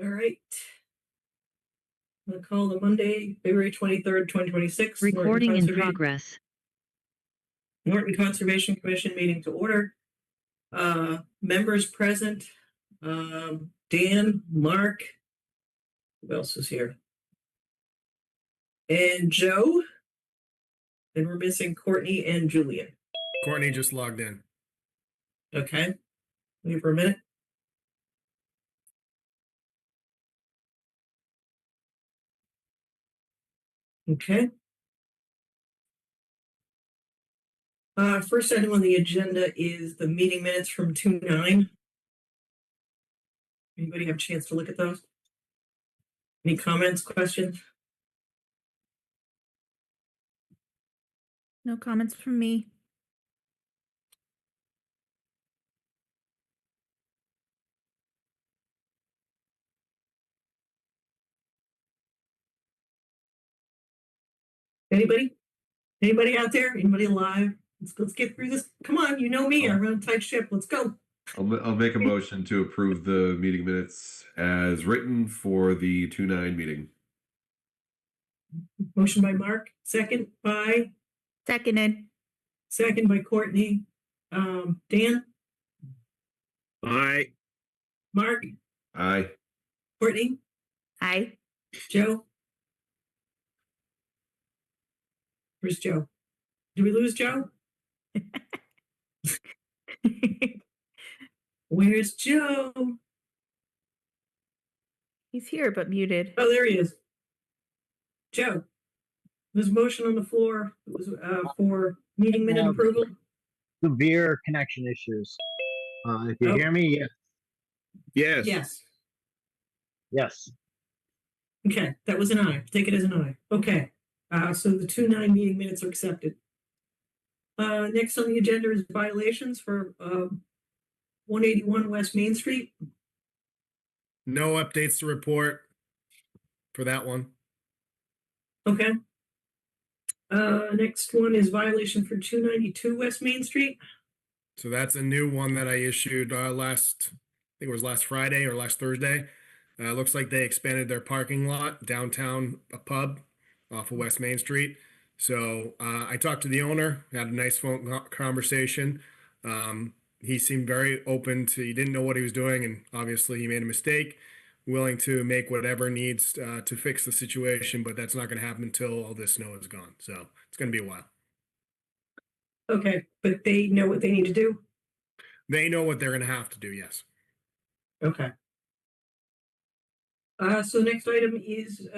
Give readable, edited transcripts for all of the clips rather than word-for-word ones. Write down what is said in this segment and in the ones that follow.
All right. I'm going to call the Monday, February 23rd, 2026. Recording in progress. Norton Conservation Commission meeting to order. Members present. Dan, Mark. Who else is here? And Joe. And we're missing Courtney and Julian. Courtney just logged in. Okay. Wait for a minute. Okay. First item on the agenda is the meeting minutes from 2/9. Anybody have a chance to look at those? Any comments, questions? No comments from me. Anybody? Anybody out there? Anybody alive? Let's get through this. Come on, you know me. I run a tight ship. Let's go. I'll make a motion to approve the meeting minutes as written for the 2/9 meeting. Motion by Mark, second by Courtney. Dan? Aye. Mark? Aye. Courtney? Aye. Joe? Where's Joe? Did we lose Joe? Where's Joe? He's here but muted. Oh, there he is. Joe, there's a motion on the floor. It was for meeting minute approval. Severe connection issues. If you hear me, yes. Yes. Yes. Okay, that was an aye. Take it as an aye. Okay. So the 2/9 meeting minutes are accepted. Next on the agenda is violations for 181 West Main Street. No updates to report for that one. Okay. Next one is violation for 292 West Main Street. So that's a new one that I issued I think it was last Friday or last Thursday. Looks like they expanded their parking lot downtown, a pub off of West Main Street. So I talked to the owner, had a nice phone conversation. He seemed very open to, he didn't know what he was doing, and obviously he made a mistake, willing to make whatever needs to fix the situation, but that's not going to happen until all this snow is gone. So it's going to be a while. Okay, but they know what they need to do? They know what they're going to have to do, yes. Okay. So next item is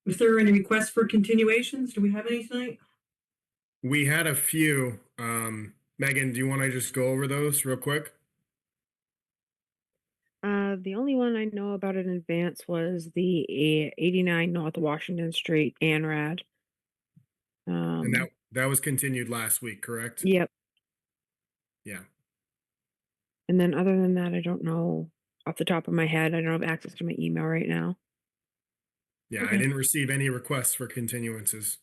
if there are any requests for continuations, do we have any tonight? We had a few. Megan, do you want to just go over those real quick? The only one I know about in advance was the 89 North Washington Street, ANRAD. And that was continued last week, correct? Yep. Yeah. And then other than that, I don't know off the top of my head. I don't have access to my email right now. Yeah, Okay. I didn't receive any requests for continuances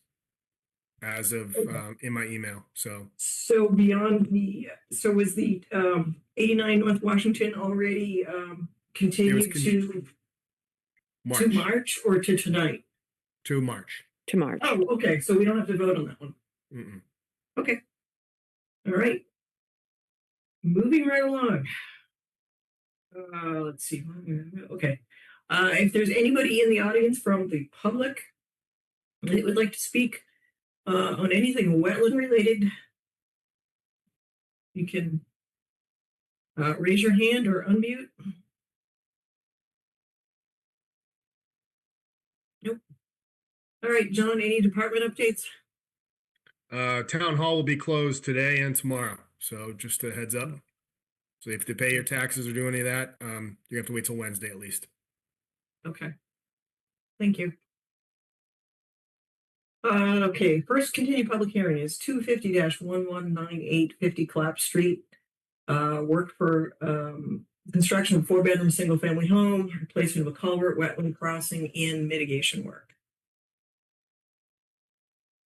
as of in my email. So beyond so was the 89 North Washington already continued to March or to tonight? To March. To March. Oh, okay. So we don't have to vote on that one. Mm-mm. Okay. All right. Moving right along. Let's see. Okay. If there's anybody in the audience from the public that would like to speak on anything wetland related, you can raise your hand or unmute. Nope. All right, John, any department updates? Town hall will be closed today and tomorrow. So just a heads up. So if you pay your taxes or do any of that, you have to wait till Wednesday at least. Okay. Thank you. Okay, first continued public hearing is 250-119850 Clapp Street. Work for construction of 4-bedroom single-family home, replacement of a culvert, wetland crossing, and mitigation work.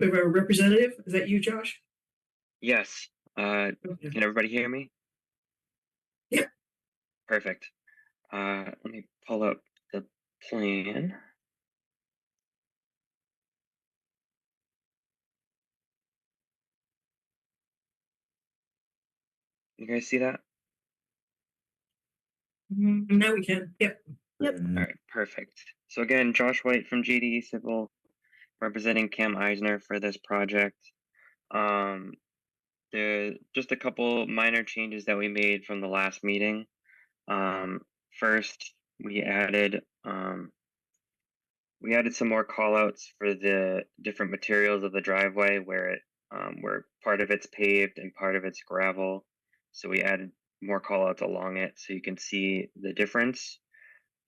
We have a representative. Is that you, Josh? Yes. Okay. Can everybody hear me? Yeah. Perfect. Let me pull up plan. You guys see that? Now we can. Yep. Yep. All right, perfect. So again, Josh White from JDE Civil, representing Cam Eisner for this project. There just a couple minor changes that we made from the last meeting. First, we added some more callouts for the different materials of the driveway where part of it's paved and part of it's gravel. So we added more callouts along it so you can see the difference.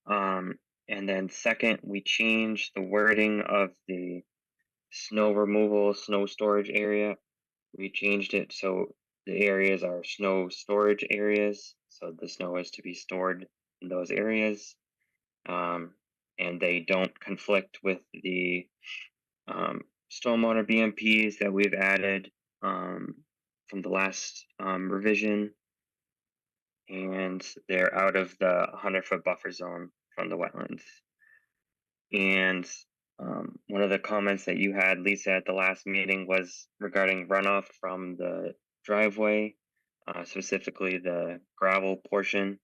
And then second, we changed the wording of the snow removal, snow storage area. We changed it so the areas are snow storage areas. So the snow is to be stored in those areas. And they don't conflict with the stormwater BMPs that we've added from the last revision. And they're out of the 100-foot buffer zone from the wetlands. And one of the comments that you had, Lisa, at the last meeting was regarding runoff from the driveway, specifically the gravel portion.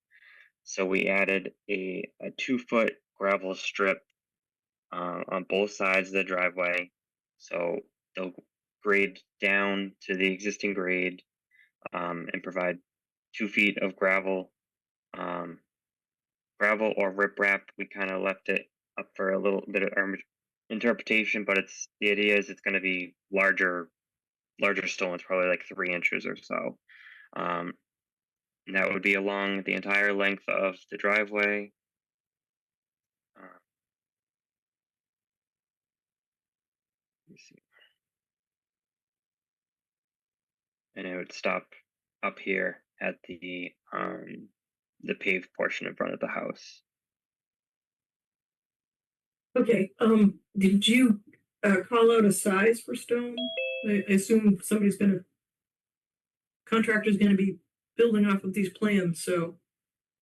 So we added a 2-foot gravel strip on both sides of the driveway. So they'll grade down to the existing grade and provide 2 feet of gravel. Gravel or riprap, we kind of left it up for a little bit of interpretation, but the idea is it's going to be larger stones, probably like 3 inches or so. And that would be along the entire length of the driveway. Let me see. And it would stop up here at the paved portion in front of the house. Okay. Did you call out a size for stone? I assume contractor's gonna be building off of these plans, so.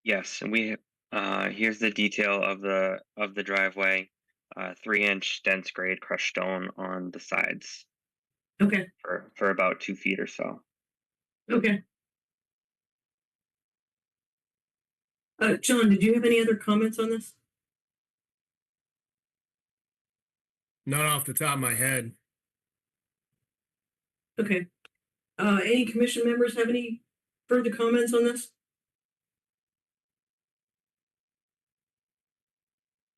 Yes, and we here's the detail of the driveway. 3-inch dense grade crushed stone on the sides Okay. for about 2 feet or so. Okay. John, did you have any other comments on this? Not off the top of my head. Okay. Any commission members have any further comments on this?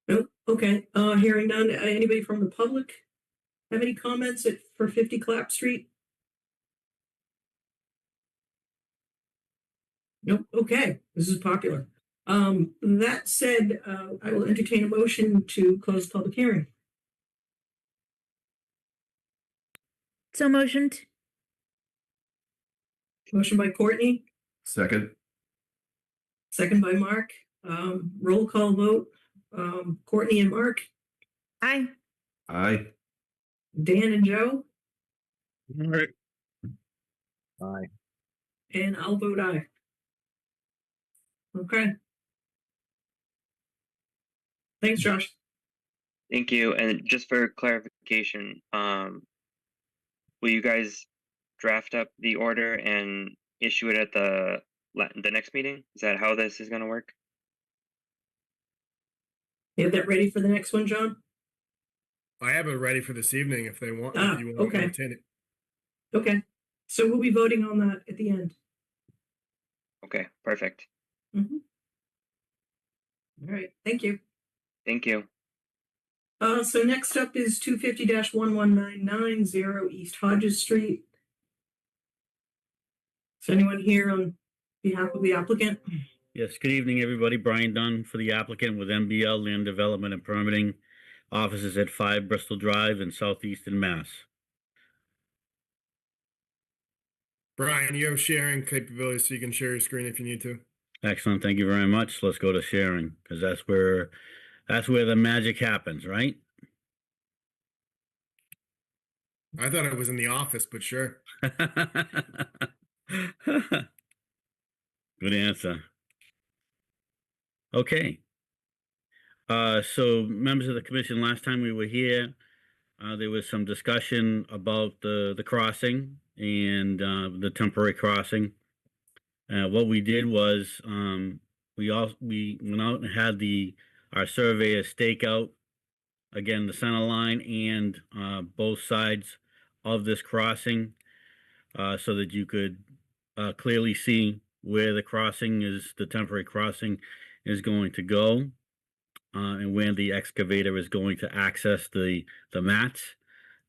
Nope. Okay. Hearing none. Anybody from the public have any comments for 50 Clap Street? Nope. Okay. This is popular. That said, I will entertain a motion to close the public hearing. So motioned. Motion by Courtney, Second. second by Mark. Roll call vote. Courtney and Mark, Aye. Aye. Dan and Joe, All right. Aye. and I'll vote aye. Okay. Thanks, Josh. Thank you. And just for clarification, will you guys draft up the order and issue it at the next meeting? Is that how this is going to work? You have that ready for the next one, John? I have it ready for this evening if they want. Ah, If you want to okay. entertain it. Okay. So we'll be voting on that at the end. Okay, perfect. Mhm. All right. Thank you. Thank you. So next up is 250-11990 East Hodges Street. Is anyone here on behalf of the applicant? Yes, good evening, everybody. Brian Dunn for the applicant with MBL Land Development and Permitting. Offices at 5 Bristol Drive in Southeastern Mass. Brian, you have sharing capabilities, so you can share your screen if you need to. Excellent, thank you very much. Let's go to sharing, because that's where the magic happens, right? I thought it was in the office, but sure. Good answer. Okay. So members of the commission, last time we were here, there was some discussion about the crossing and the temporary crossing. What we did was we went out and had our surveyor stake out again the center line and both sides of this crossing so that you could clearly see where the temporary crossing is going to go. And where the excavator is going to access the mats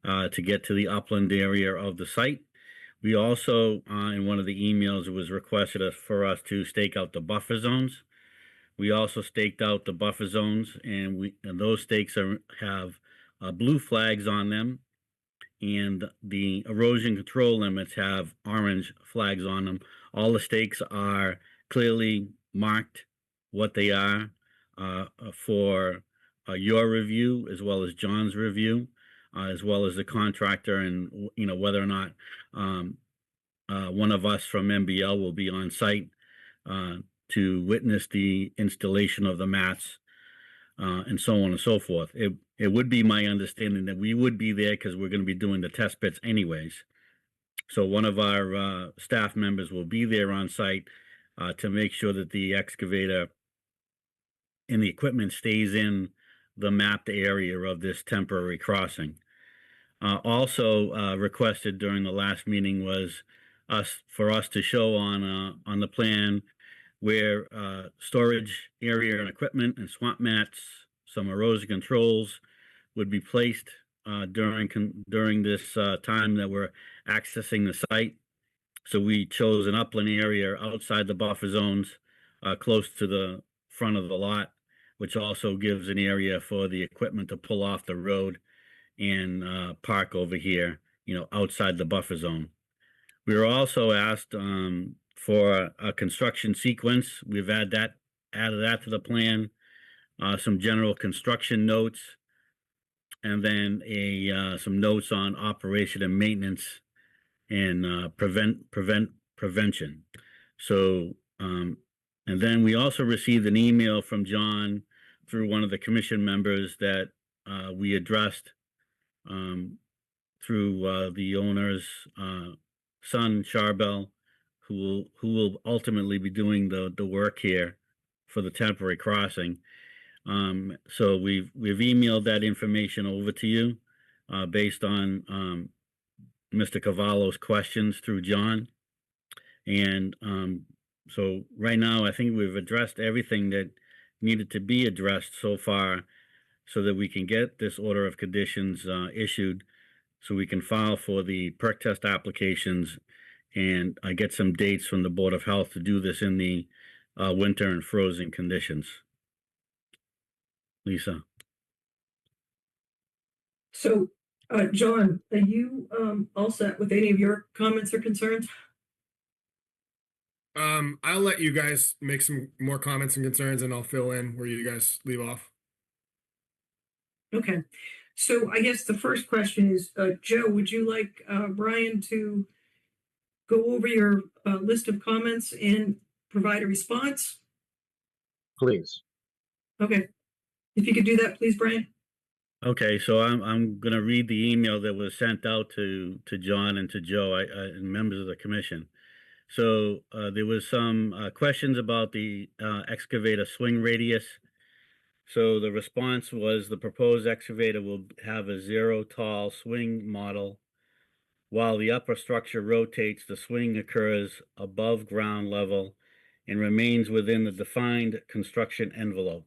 to get to the upland area of the site. We also, in one of the emails, it was requested for us to stake out the buffer zones. We also staked out the buffer zones, and those stakes have blue flags on them, and the erosion control limits have orange flags on them. All the stakes are clearly marked what they are. For your review as well as John's review, as well as the contractor, and whether or not one of us from MBL will be on site to witness the installation of the mats and so on and so forth. It would be my understanding that we would be there because we're going to be doing the test pits anyways. So one of our staff members will be there on site to make sure that the excavator and the equipment stays in the mapped area of this temporary crossing. Also requested during the last meeting was for us to show on the plan where storage area and equipment and swamp mats, some erosion controls would be placed during this time that we're accessing the site. So we chose an upland area outside the buffer zones, close to the front of the lot, which also gives an area for the equipment to pull off the road and park over here, outside the buffer zone. We were also asked for a construction sequence. We've added that to the plan, some general construction notes, and then some notes on operation and maintenance and prevention. So, and then we also received an email from John through one of the commission members that we addressed through the owner's son, Charbel, who will ultimately be doing the work here for the temporary crossing. So we've emailed that information over to you based on Mr. Cavallo's questions through John. And so right now, I think we've addressed everything that needed to be addressed so far so that we can get this order of conditions issued so we can file for the perk test applications and get some dates from the Board of Health to do this in the winter and frozen conditions. Lisa. So, John, are you all set with any of your comments or concerns? I'll let you guys make some more comments and concerns, and I'll fill in where you guys leave off. Okay, so I guess the first question is, Joe, would you like Brian to go over your list of comments and provide a response? Please. Okay, if you could do that, please, Brian. Okay, so I'm going to read the email that was sent out to John and to Joe and members of the commission. So there was some questions about the excavator swing radius. So the response was the proposed excavator will have a 0 tall swing model. While the upper structure rotates, the swing occurs above ground level and remains within the defined construction envelope.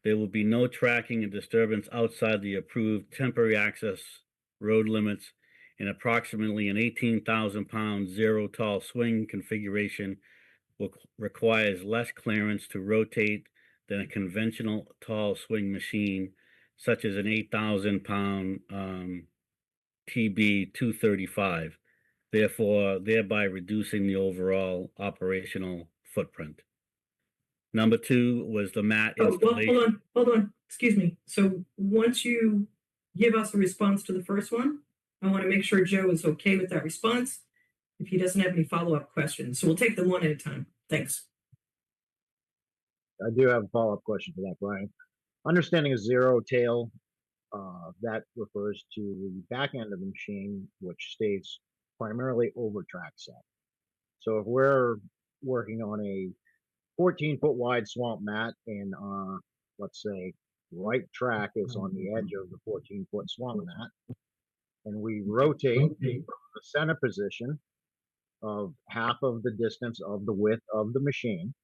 There will be no tracking and disturbance outside the approved temporary access road limits, and approximately an 18,000-pound 0 tall swing configuration requires less clearance to rotate than a conventional tall swing machine, such as an 8,000-pound TB 235, thereby reducing the overall operational footprint. Number 2 was the mat installation. Well, hold on, excuse me. So once you give us a response to the first one, I want to make sure Joe is okay with that response if he doesn't have any follow-up questions. So we'll take them one at a time. Thanks. I do have a follow-up question for that, Brian. Understanding a zero tail, that refers to the back end of the machine, which stays primarily over track set. So if we're working on a 14-foot wide swamp mat and, let's say, right track is on the edge of the 14-foot swamp mat, and we rotate the center position of half of the distance of the width of the machine,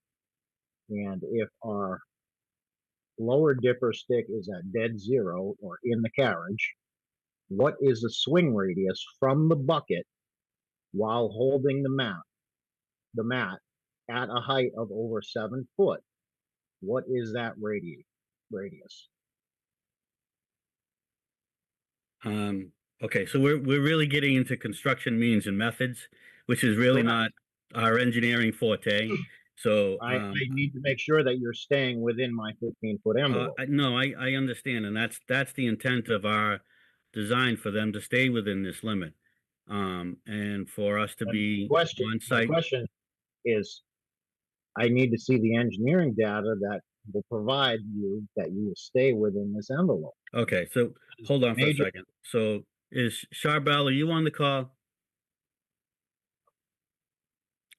and if our lower dipper stick is at dead zero or in the carriage, what is the swing radius from the bucket while holding the mat at a height of over 7 foot? What is that radius? Okay, so we're really getting into construction means and methods, which is really Correct. not our engineering forte. So, I need to make sure that you're staying within my 15-foot envelope. no, I understand, and that's the intent of our design, for them to stay within this limit. And for us to And be My on site. question is, I need to see the engineering data that will provide you that you will stay within this envelope. Okay, so hold on for a Major- second. So is Charbel, are you on the call?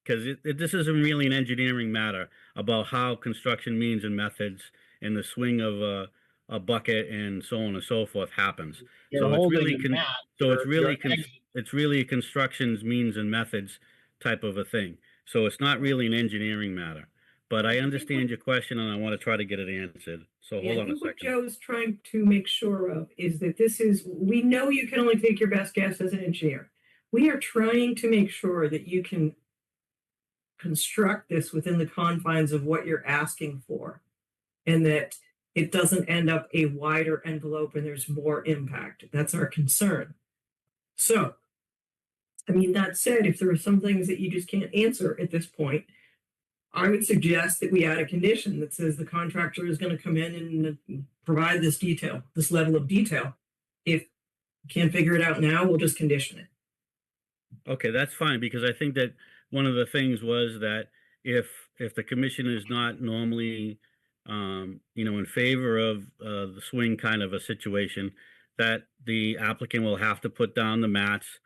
Because this isn't really an engineering matter about how construction means and methods and the swing of a bucket and so on and so forth happens. You're So it's holding really, the mat, so it's you're really, exiting. it's really a construction's means and methods type of a thing. So it's not really an engineering matter. But I understand your question and I want to try to get it answered. So Yeah, hold I on a think what second. Joe's trying to make sure of is that we know you can only take your best guess as an engineer. We are trying to make sure that you can construct this within the confines of what you're asking for, and that it doesn't end up a wider envelope and there's more impact. That's our concern. So, I mean, that said, if there are some things that you just can't answer at this point, I would suggest that we add a condition that says the contractor is going to come in and provide this detail, this level of detail. If you can't figure it out now, we'll just condition it. Okay, that's fine, because I think that one of the things was that if the commission is not normally, in favor of the swing kind of a situation, that the applicant will have to put down the mats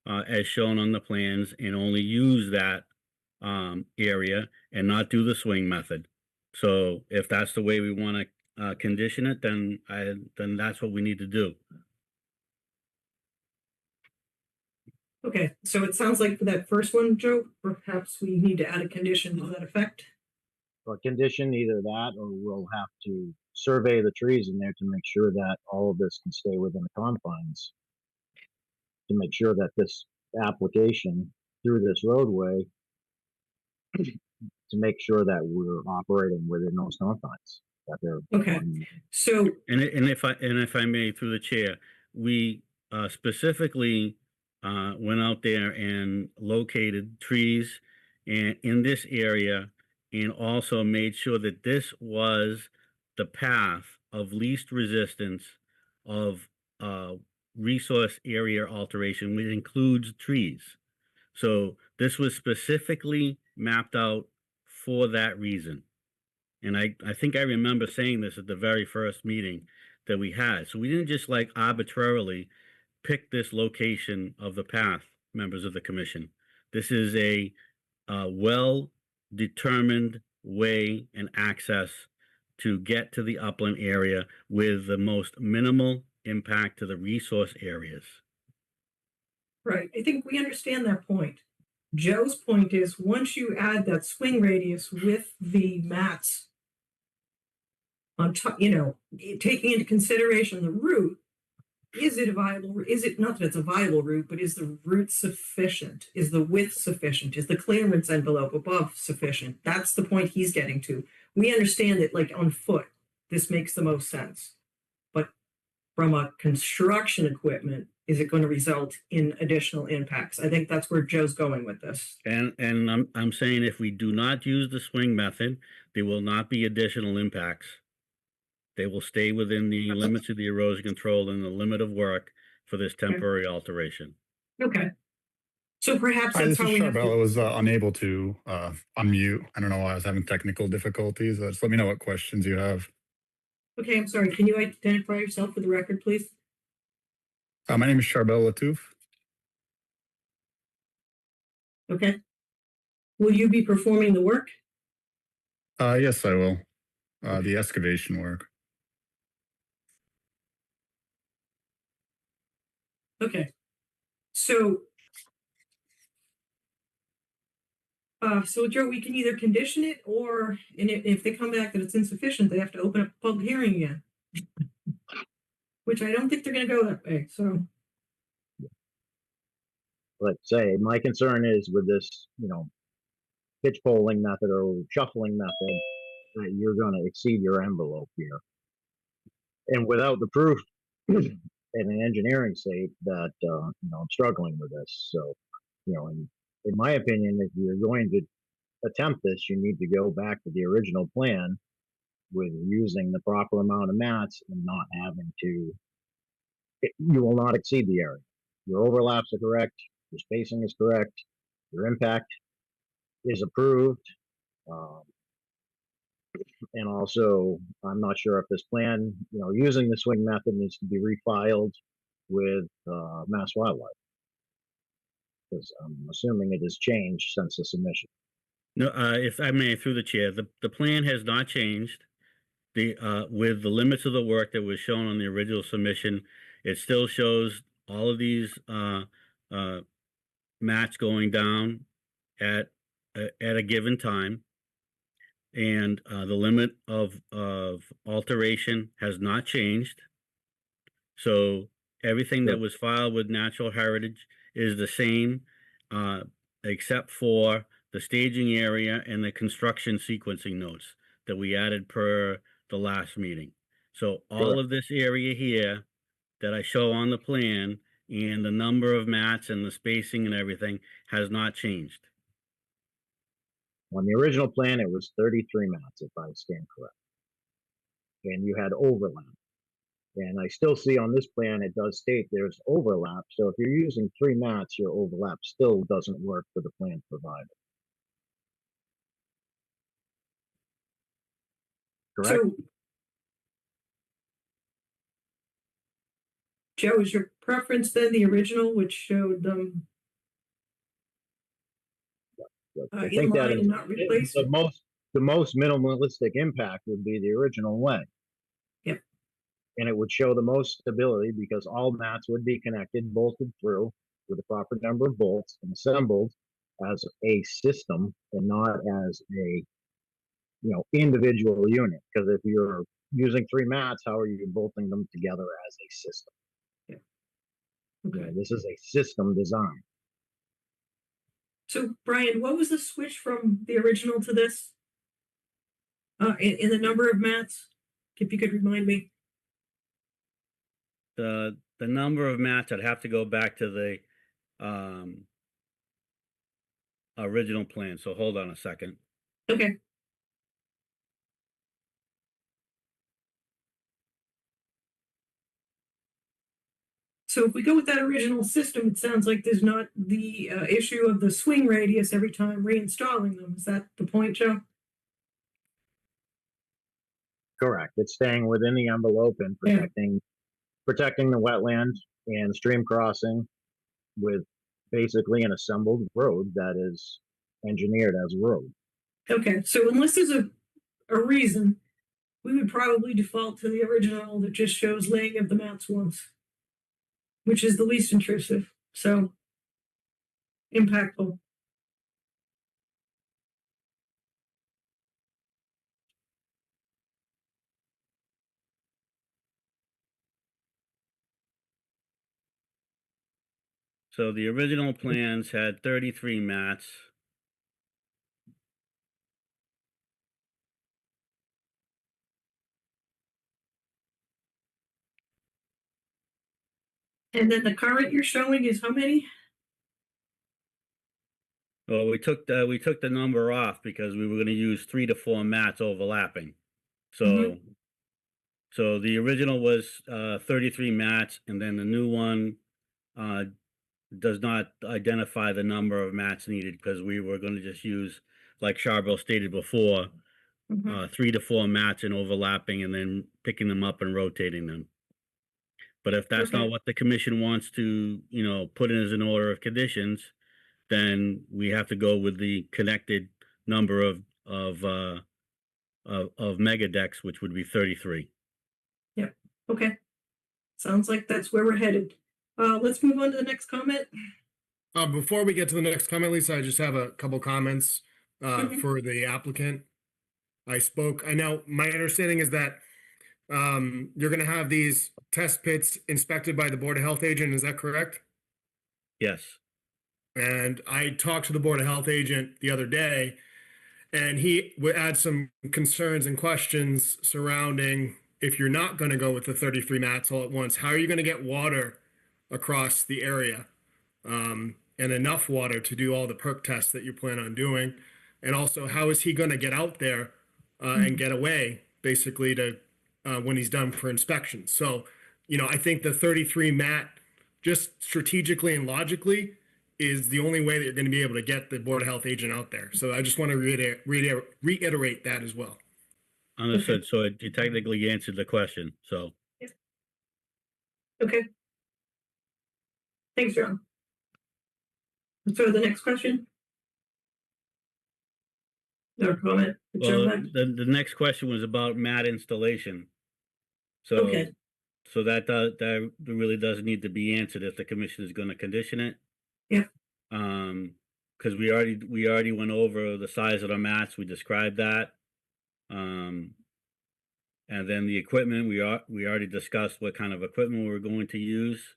as shown on the plans and only use that area and not do the swing method. So if that's the way we want to condition it, then that's what we need to do. Okay, so it sounds like for that first one, Joe, perhaps we need to add a condition to that effect. Or condition either that, or we'll have to survey the trees in there to make sure that all of this can stay within the confines. To make sure that this application through this roadway, to make sure that we're operating within those confines. That they're Okay. So, And if I may, through the chair, we specifically went out there and located trees in this area, and also made sure that this was the path of least resistance of resource area alteration, which includes trees. So this was specifically mapped out for that reason. And I think I remember saying this at the very first meeting that we had. So we didn't just like arbitrarily pick this location of the path, members of the commission. This is a well-determined way and access to get to the upland area with the most minimal impact to the resource areas. right, I think we understand that point. Joe's point is, once you add that swing radius with the mats on top, taking into consideration the route, is it not that it's a viable route, but is the route sufficient? Is the width sufficient? Is the clearance envelope above sufficient? That's the point he's getting to. We understand that, like, on foot, this makes the most sense. But from a construction equipment, is it going to result in additional impacts? I think that's where Joe's going with this. And I'm saying if we do not use the swing method, there will not be additional impacts. They will stay within the limits of the erosion control and the limit of work for this temporary alteration. Okay. So perhaps Hi, that's this how is we have Charbel. I to. was unable to unmute. I don't know why I was having technical difficulties. Just let me know what questions you have. Okay, I'm sorry. Can you identify yourself for the record, please? My name is Charbel Latouf. Okay. Will you be performing the work? Yes, I will. The excavation work. Okay. So, so Joe, we can either condition it or, and if they come back that it's insufficient, they have to open up a public hearing again. Which I don't think they're gonna go that way, so, Let's say, my concern is with this, pitch polling method or shuffling method, that you're gonna exceed your envelope here. And without the proof in an engineering state that, I'm struggling with this, so, in my opinion, if you're going to attempt this, you need to go back to the original plan with using the proper amount of mats and not having to, you will not exceed the area. Your overlaps are correct, your spacing is correct, your impact is approved. And also, I'm not sure if this plan, using the swing method needs to be refiled with Mass Wildlife. Because I'm assuming it has changed since the submission. No, if I may, through the chair, the plan has not changed. With the limits of the work that was shown on the original submission, it still shows all of these mats going down at a given time. And the limit of alteration has not changed. So everything that was filed with Natural Heritage is the same, except for the staging area and the construction sequencing notes that we added per the last meeting. So all of this area here that I show on the plan and the number of mats and the spacing and everything has not changed. On the original plan, it was 33 mats, if I stand correct. And you had overlap. And I still see on this plan, it does state there's overlap. So if you're using 3 mats, your overlap still doesn't work for the plan provided. Correct? so. Joe, is your preference then the original, which showed them I in think that line is and not replaced? the most minimalistic impact would be the original way. Yep. And it would show the most stability because all mats would be connected, bolted through with the proper number of bolts and assembled as a system and not as a individual unit. Because if you're using 3 mats, how are you bolting them together as a system? Okay. This is a system design. So Brian, what was the switch from the original to this? In the number of mats, if you could remind me. The number of mats, I'd have to go back to the original plan. So hold on a second. Okay. So if we go with that original system, it sounds like there's not the issue of the swing radius every time reinstalling them. Is that the point, Joe? Correct. It's staying within the envelope and protecting the wetland and stream crossing with basically an assembled road that is engineered as a road. Okay, so unless there's a reason, we would probably default to the original that just shows laying of the mats once, which is the least intrusive, so impactful. So the original plans had 33 mats. And then the current you're showing is how many? Well, we took the number off because we were going to use 3 to 4 mats overlapping. So, so the original was 33 mats, and then the new one does not identify the number of mats needed because we were going to just use, like Charbel stated before, Mhm. 3 to 4 mats and overlapping and then picking them up and rotating them. But if that's Okay. not what the commission wants to, put in as an order of conditions, then we have to go with the connected number of mega decks, which would be 33. Okay. Sounds like that's where we're headed. Let's move on to the next comment. Before we get to the next comment, Lisa, I just have a couple comments Mhm. for the applicant. I know my understanding is that you're going to have these test pits inspected by the Board of Health agent. Is that correct? Yes. And I talked to the Board of Health agent the other day, and he would add some concerns and questions surrounding if you're not going to go with the 33 mats all at once, how are you going to get water across the area? And enough water to do all the perk tests that you plan on doing? And also, how is he going to get out there and get away, basically, to when he's done for inspection? So, I think the 33 mat, just strategically and logically, is the only way that you're going to be able to get the Board of Health agent out there. So I just want to reiterate that as well. Understood. So you technically answered the question. So Okay. Thanks, John. So the next question? Or comment? that John well, had? the next question was about mat installation. So Okay. so that really does need to be answered if the commission is going to condition it. Yeah. Because we already went over the size of the mats. We described that. And then the equipment, we already discussed what kind of equipment we're going to use.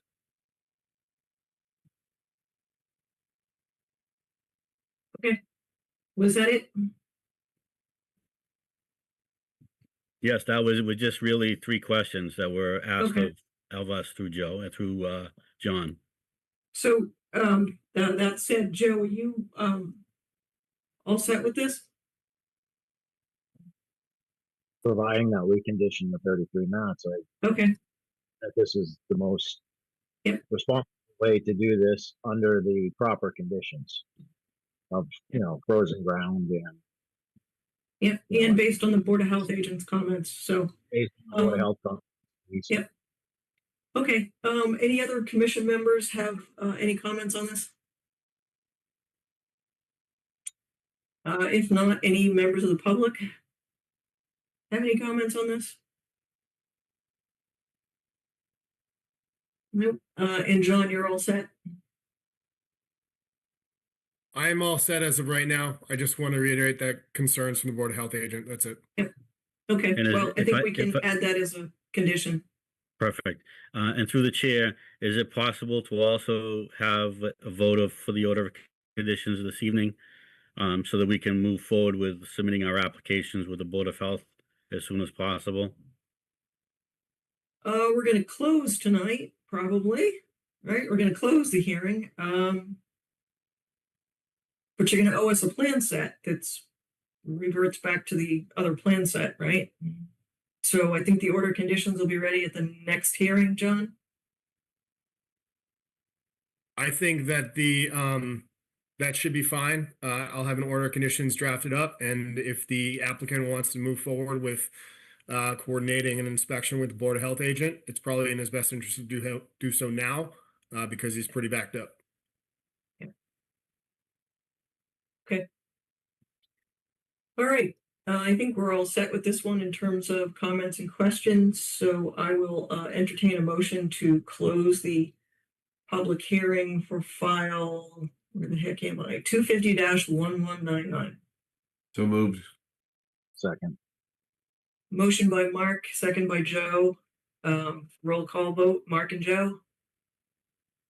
Was that it? Yes, that was just really 3 questions that were asked Okay. of us through Joe and through John. So, that said, Joe, are you, all set with this? Providing that we condition the 33 mats, Okay. that this is the most Yep. responsible way to do this under the proper conditions of, frozen ground and Yeah, and based on the Board of Health agent's comments, so, based on the Board of Health companies. Yep. okay. Any other commission members have, any comments on this? If not, any members of the public have any comments on this? Nope. And John, you're all set? I am all set as of right now. I just want to reiterate that concerns from the Board of Health agent. That's it. Okay, And well, I if think I- we can if I- add that as a condition. Perfect. And through the chair, is it possible to also have a vote for the order of conditions this evening? So that we can move forward with submitting our applications with the Board of Health as soon as possible? We're gonna close tonight, probably, right? We're gonna close the hearing. But you're gonna owe us a plan set that's reverts back to the other plan set, right? So I think the order conditions will be ready at the next hearing, John? I think that that should be fine. I'll have an order of conditions drafted up, and if the applicant wants to move forward with coordinating an inspection with the Board of Health agent, it's probably in his best interest to do so now because he's pretty backed up. All right, I think we're all set with this one in terms of comments and questions, so I will entertain a motion to close the public hearing for file, where the heck am I? 250-1199. So moved. Second. Motion by Mark, second by Joe. Roll call vote, Mark and Joe.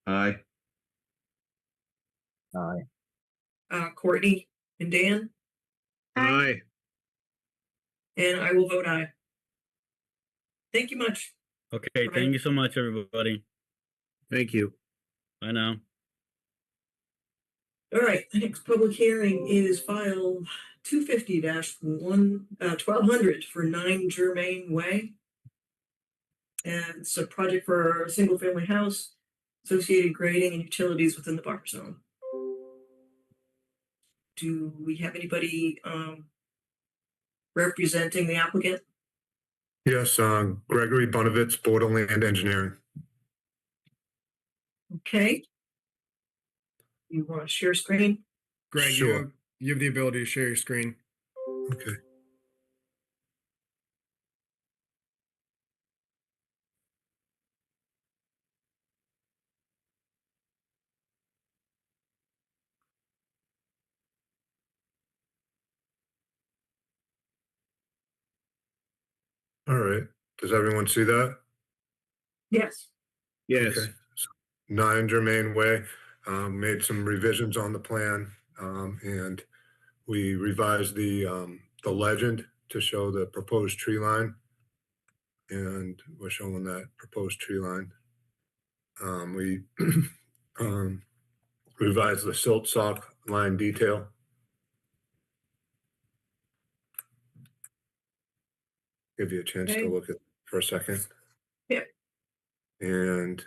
Aye. Aye. Courtney and Dan, Aye. and I will vote aye. Thank you much. Okay, Right. thank you so much, everybody. Thank you. Bye now. All right, the next public hearing is file 250-1200 for 9 Germain Way. And it's a project for a single-family house, associated grading and utilities within the buffer zone. Do we have anybody representing the applicant? Yes, Gregory Bonovitz, Board of Land Engineering. Okay. You want to share screen? Greg, Sure. you have the ability to share your screen. Okay. All right. Does everyone see that? Yes. Okay. 9 Germain Way, made some revisions on the plan, and we revised the legend to show the proposed tree line. And we're showing that proposed tree line. We revised the silt sock line detail. Give you a chance Okay. to look at it for a second. Yep. And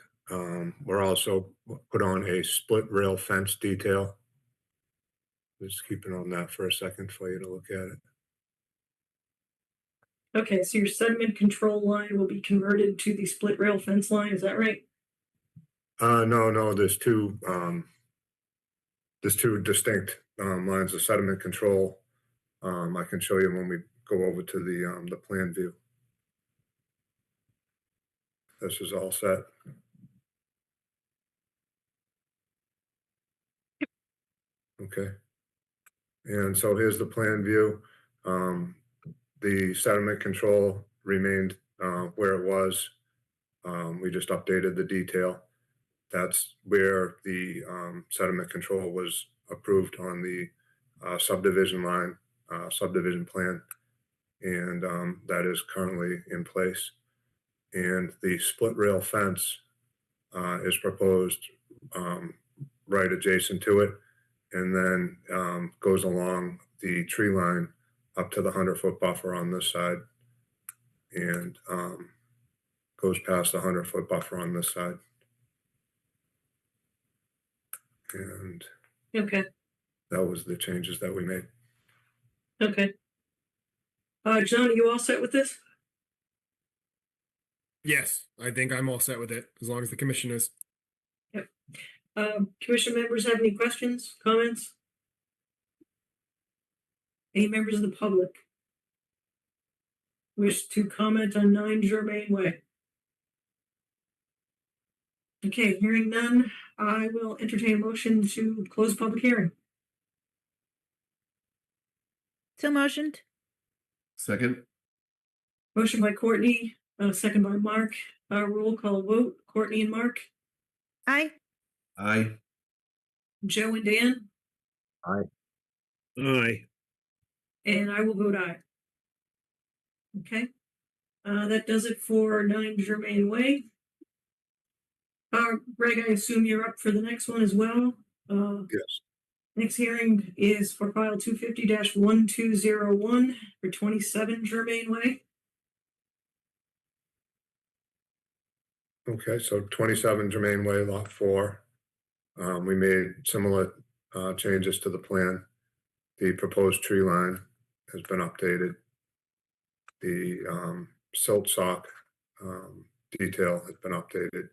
we're also put on a split rail fence detail. Just keep it on that for a second for you to look at it. Okay, so your sediment control line will be converted to the split rail fence line, is that right? No, there's two distinct lines of sediment control. I can show you when we go over to the plan view. This is all set. Okay. And so here's the plan view. The sediment control remained where it was. We just updated the detail. That's where the sediment control was approved on the subdivision line, subdivision plan. And that is currently in place. And the split rail fence is proposed right adjacent to it, and then goes along the tree line up to the 100-foot buffer on this side, and goes past the 100-foot buffer on this side. And Okay, that was the changes that we made. okay. John, are you all set with this? Yes, I think I'm all set with it, as long as the commission is. Commission members have any questions, comments? Any members of the public wish to comment on 9 Germain Way? Okay, hearing none, I will entertain a motion to close the public hearing. So motioned. Second? Motion by Courtney, second by Mark. Roll call vote. Courtney and Mark, Aye. Aye. Joe and Dan, Aye. and I will vote aye. Okay, that does it for 9 Germain Way. Greg, I assume you're up for the next one as well. Yes. Next hearing is for file 250-1201 for 27 Germain Way. Okay, so 27 Germain Way, Lot 4. We made similar changes to the plan. The proposed tree line has been updated. The silt sock detail has been updated.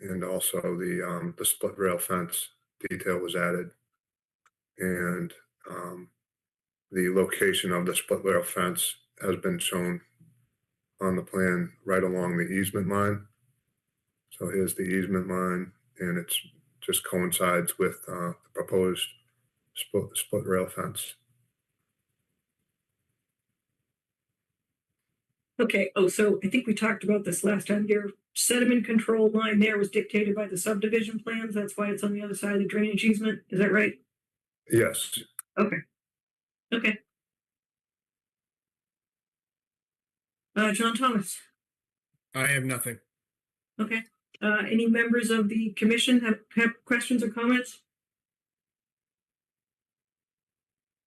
And also the split rail fence detail was added. And the location of the split rail fence has been shown on the plan right along the easement line. So here's the easement line, and it's just coincides with the proposed split rail fence. Okay, so I think we talked about this last time. Your sediment control line there was dictated by the subdivision plans. That's why it's on the other side of the drainage easement. Is that right? Yes. Okay. John Thomas. I have nothing. Okay. Any members of the commission have questions or comments?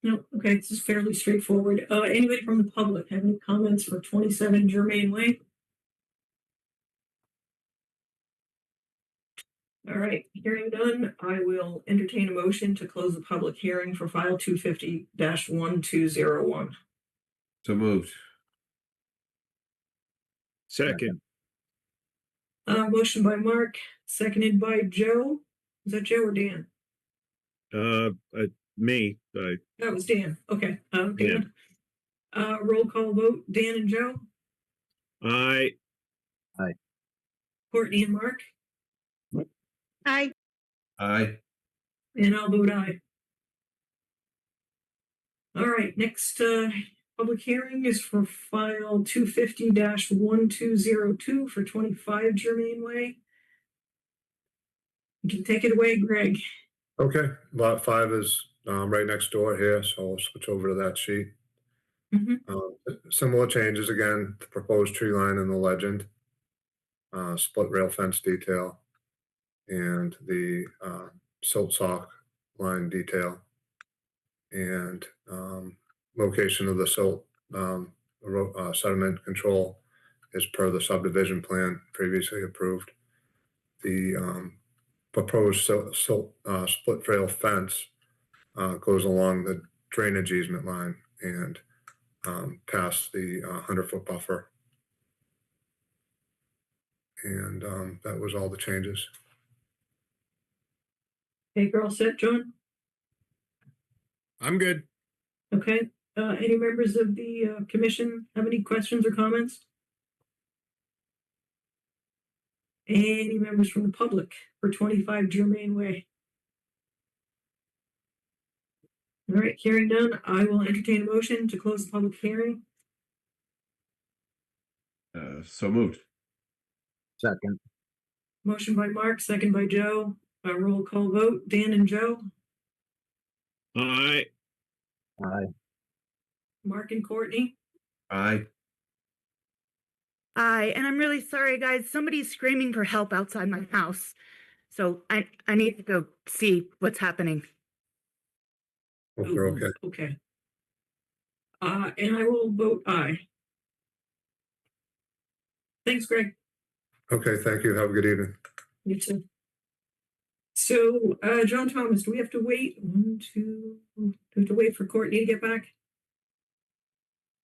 No. Okay, this is fairly straightforward. Anybody from the public have any comments for 27 Germain Way? All right, hearing none, I will entertain a motion to close the public hearing for file 250-1201. So moved. Second. Motion by Mark, seconded by Joe. Is that Joe or Dan? Me, That was Dan. Okay, Yeah. Dan. Roll call vote, Dan and Joe, I, Courtney and Mark, Aye. Aye. and I'll vote aye. All right, next, public hearing is for file 250-1202 for 25 Germain Way. You can take it away, Greg. okay, lot 5 is right next door here, so I'll switch over to that sheet. Mhm. Similar changes again, the proposed tree line and the legend, split rail fence detail, and the silt sock line detail, and location of the silt sediment control is per the subdivision plan previously approved. The proposed split rail fence goes along the drainage easement line and past the 100-foot buffer. And that was all the changes. Okay, girl set, John? I'm good. Okay, any members of the commission have any questions or comments? Any members from the public for 25 Germain Way? All right, hearing none, I will entertain a motion to close the public hearing. So moved. Second. Motion by Mark, second by Joe. A roll call vote, Dan and Joe, Aye. Mark and Courtney. Aye. Aye. And I'm really sorry, guys. Somebody's screaming for help outside my house. So I need to go see what's happening. Hope you're okay. Okay. And I will vote aye. Thanks, Greg. Okay, thank you. Have a good evening. You too. So, John Thomas, do we have to wait? Do we have to wait for Courtney to get back?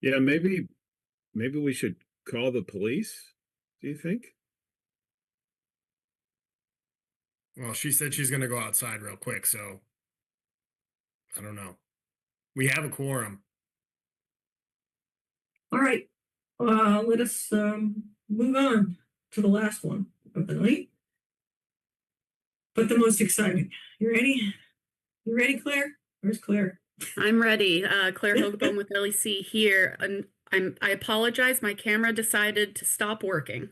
Yeah, maybe we should call the police. Do you think? Well, she said she's gonna go outside real quick, so I don't know. We have a quorum. All right. Let us move on to the last one of the night. But the most exciting. You ready? You ready, Claire? Where's Claire? I'm ready. Claire Hogebone with LEC here. And I apologize. My camera decided to stop working.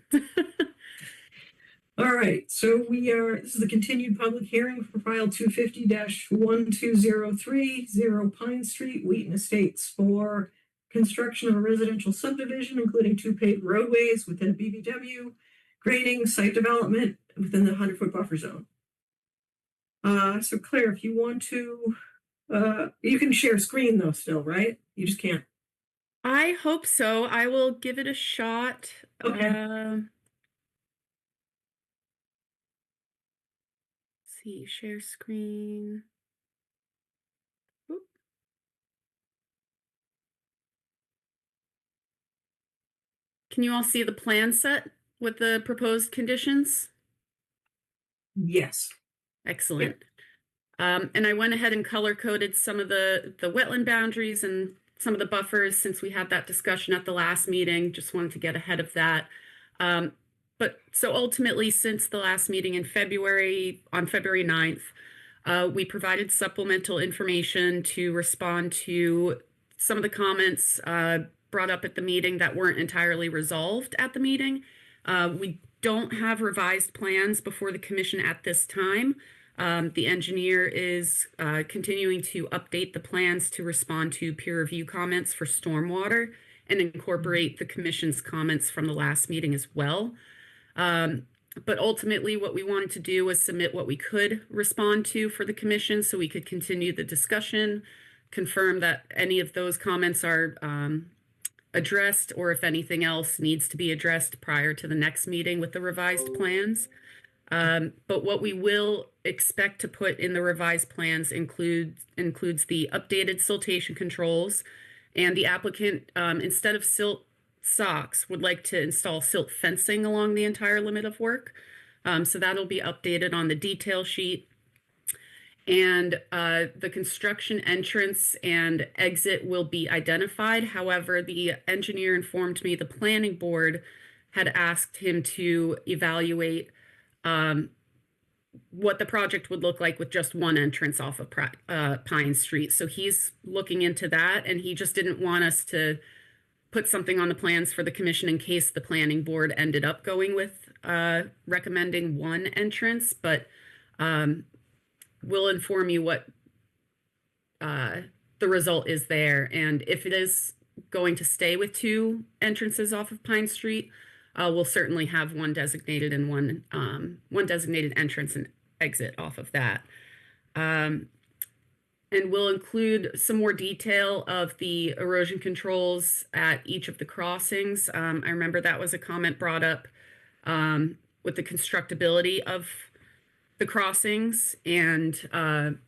All right, so this is the continued public hearing for file 250-1203, 0 Pine Street, Wheaton Estates, for construction of a residential subdivision, including 2 paved roadways within a BBW, grading, site development within the 100-foot buffer zone. So Claire, if you want to, you can share screen though still, right? You just can't. I hope so. I will give it a shot. Okay. See, share screen. Oop. Can you all see the plan set with the proposed conditions? Yes. Excellent. And I went ahead and color coded some of the wetland boundaries and some of the buffers since we had that discussion at the last meeting. Just wanted to get ahead of that. But so ultimately, since the last meeting in February, on February 9th, we provided supplemental information to respond to some of the comments brought up at the meeting that weren't entirely resolved at the meeting. We don't have revised plans before the commission at this time. The engineer is continuing to update the plans to respond to peer review comments for stormwater and incorporate the commission's comments from the last meeting as well. But ultimately, what we wanted to do was submit what we could respond to for the commission so we could continue the discussion, confirm that any of those comments are addressed, or if anything else needs to be addressed prior to the next meeting with the revised plans. But what we will expect to put in the revised plans includes the updated siltation controls, And the applicant, instead of silt socks, would like to install silt fencing along the entire limit of work. So that'll be updated on the detail sheet. And the construction entrance and exit will be identified. However, the engineer informed me the planning board had asked him to evaluate what the project would look like with just one entrance off of Pine Street. So he's looking into that, and he just didn't want us to put something on the plans for the commission in case the planning board ended up going with recommending one entrance, but we'll inform you what the result is there. And if it is going to stay with two entrances off of Pine Street, we'll certainly have one designated and one designated entrance and exit off of that. And we'll include some more detail of the erosion controls at each of the crossings. I remember that was a comment brought up with the constructability of the crossings and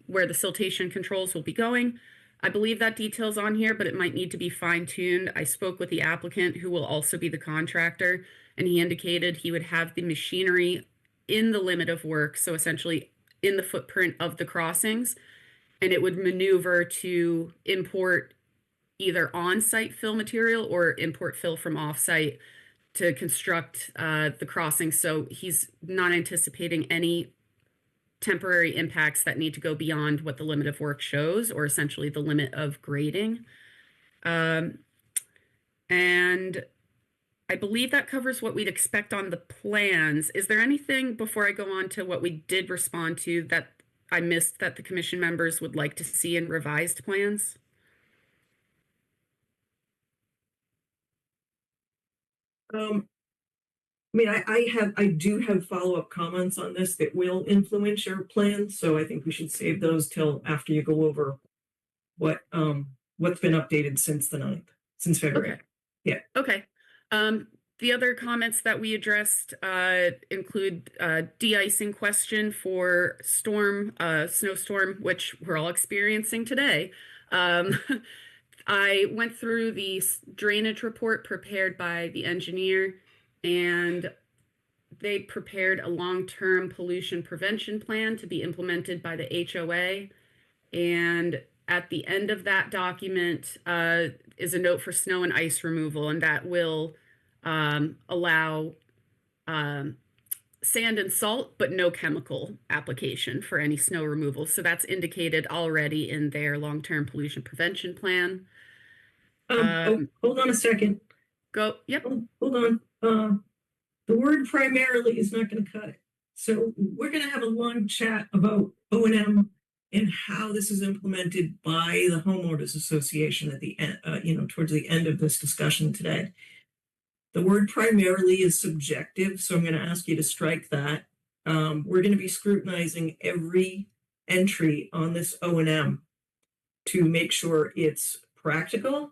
where the siltation controls will be going. I believe that detail's on here, but it might need to be fine-tuned. I spoke with the applicant, who will also be the contractor, and he indicated he would have the machinery in the limit of work, so essentially in the footprint of the crossings, and it would maneuver to import either on-site fill material or import fill from off-site to construct the crossing. So he's not anticipating any temporary impacts that need to go beyond what the limit of work shows, or essentially the limit of grading. And I believe that covers what we'd expect on the plans. Is there anything, before I go on to what we did respond to, that I missed that the commission members would like to see in revised plans? I do have follow-up comments on this that will influence your plan, so I think we should save those till after you go over what's been updated since the 9th, since February. Okay. Yeah. Okay. The other comments that we addressed include de-icing question for snowstorm, which we're all experiencing today. I went through the drainage report prepared by the engineer, and they prepared a long-term pollution prevention plan to be implemented by the HOA. And at the end of that document is a note for snow and ice removal, and that will allow sand and salt, but no chemical application for any snow removal. So that's indicated already in their long-term pollution prevention plan. Hold on a second. Go. Yep. Hold on. The word primarily is not going to cut it. So we're going to have a long chat about O&M and how this is implemented by the homeowners association at the end, towards the end of this discussion today. The word primarily is subjective, so I'm going to ask you to strike that. We're going to be scrutinizing every entry on this O&M to make sure it's practical,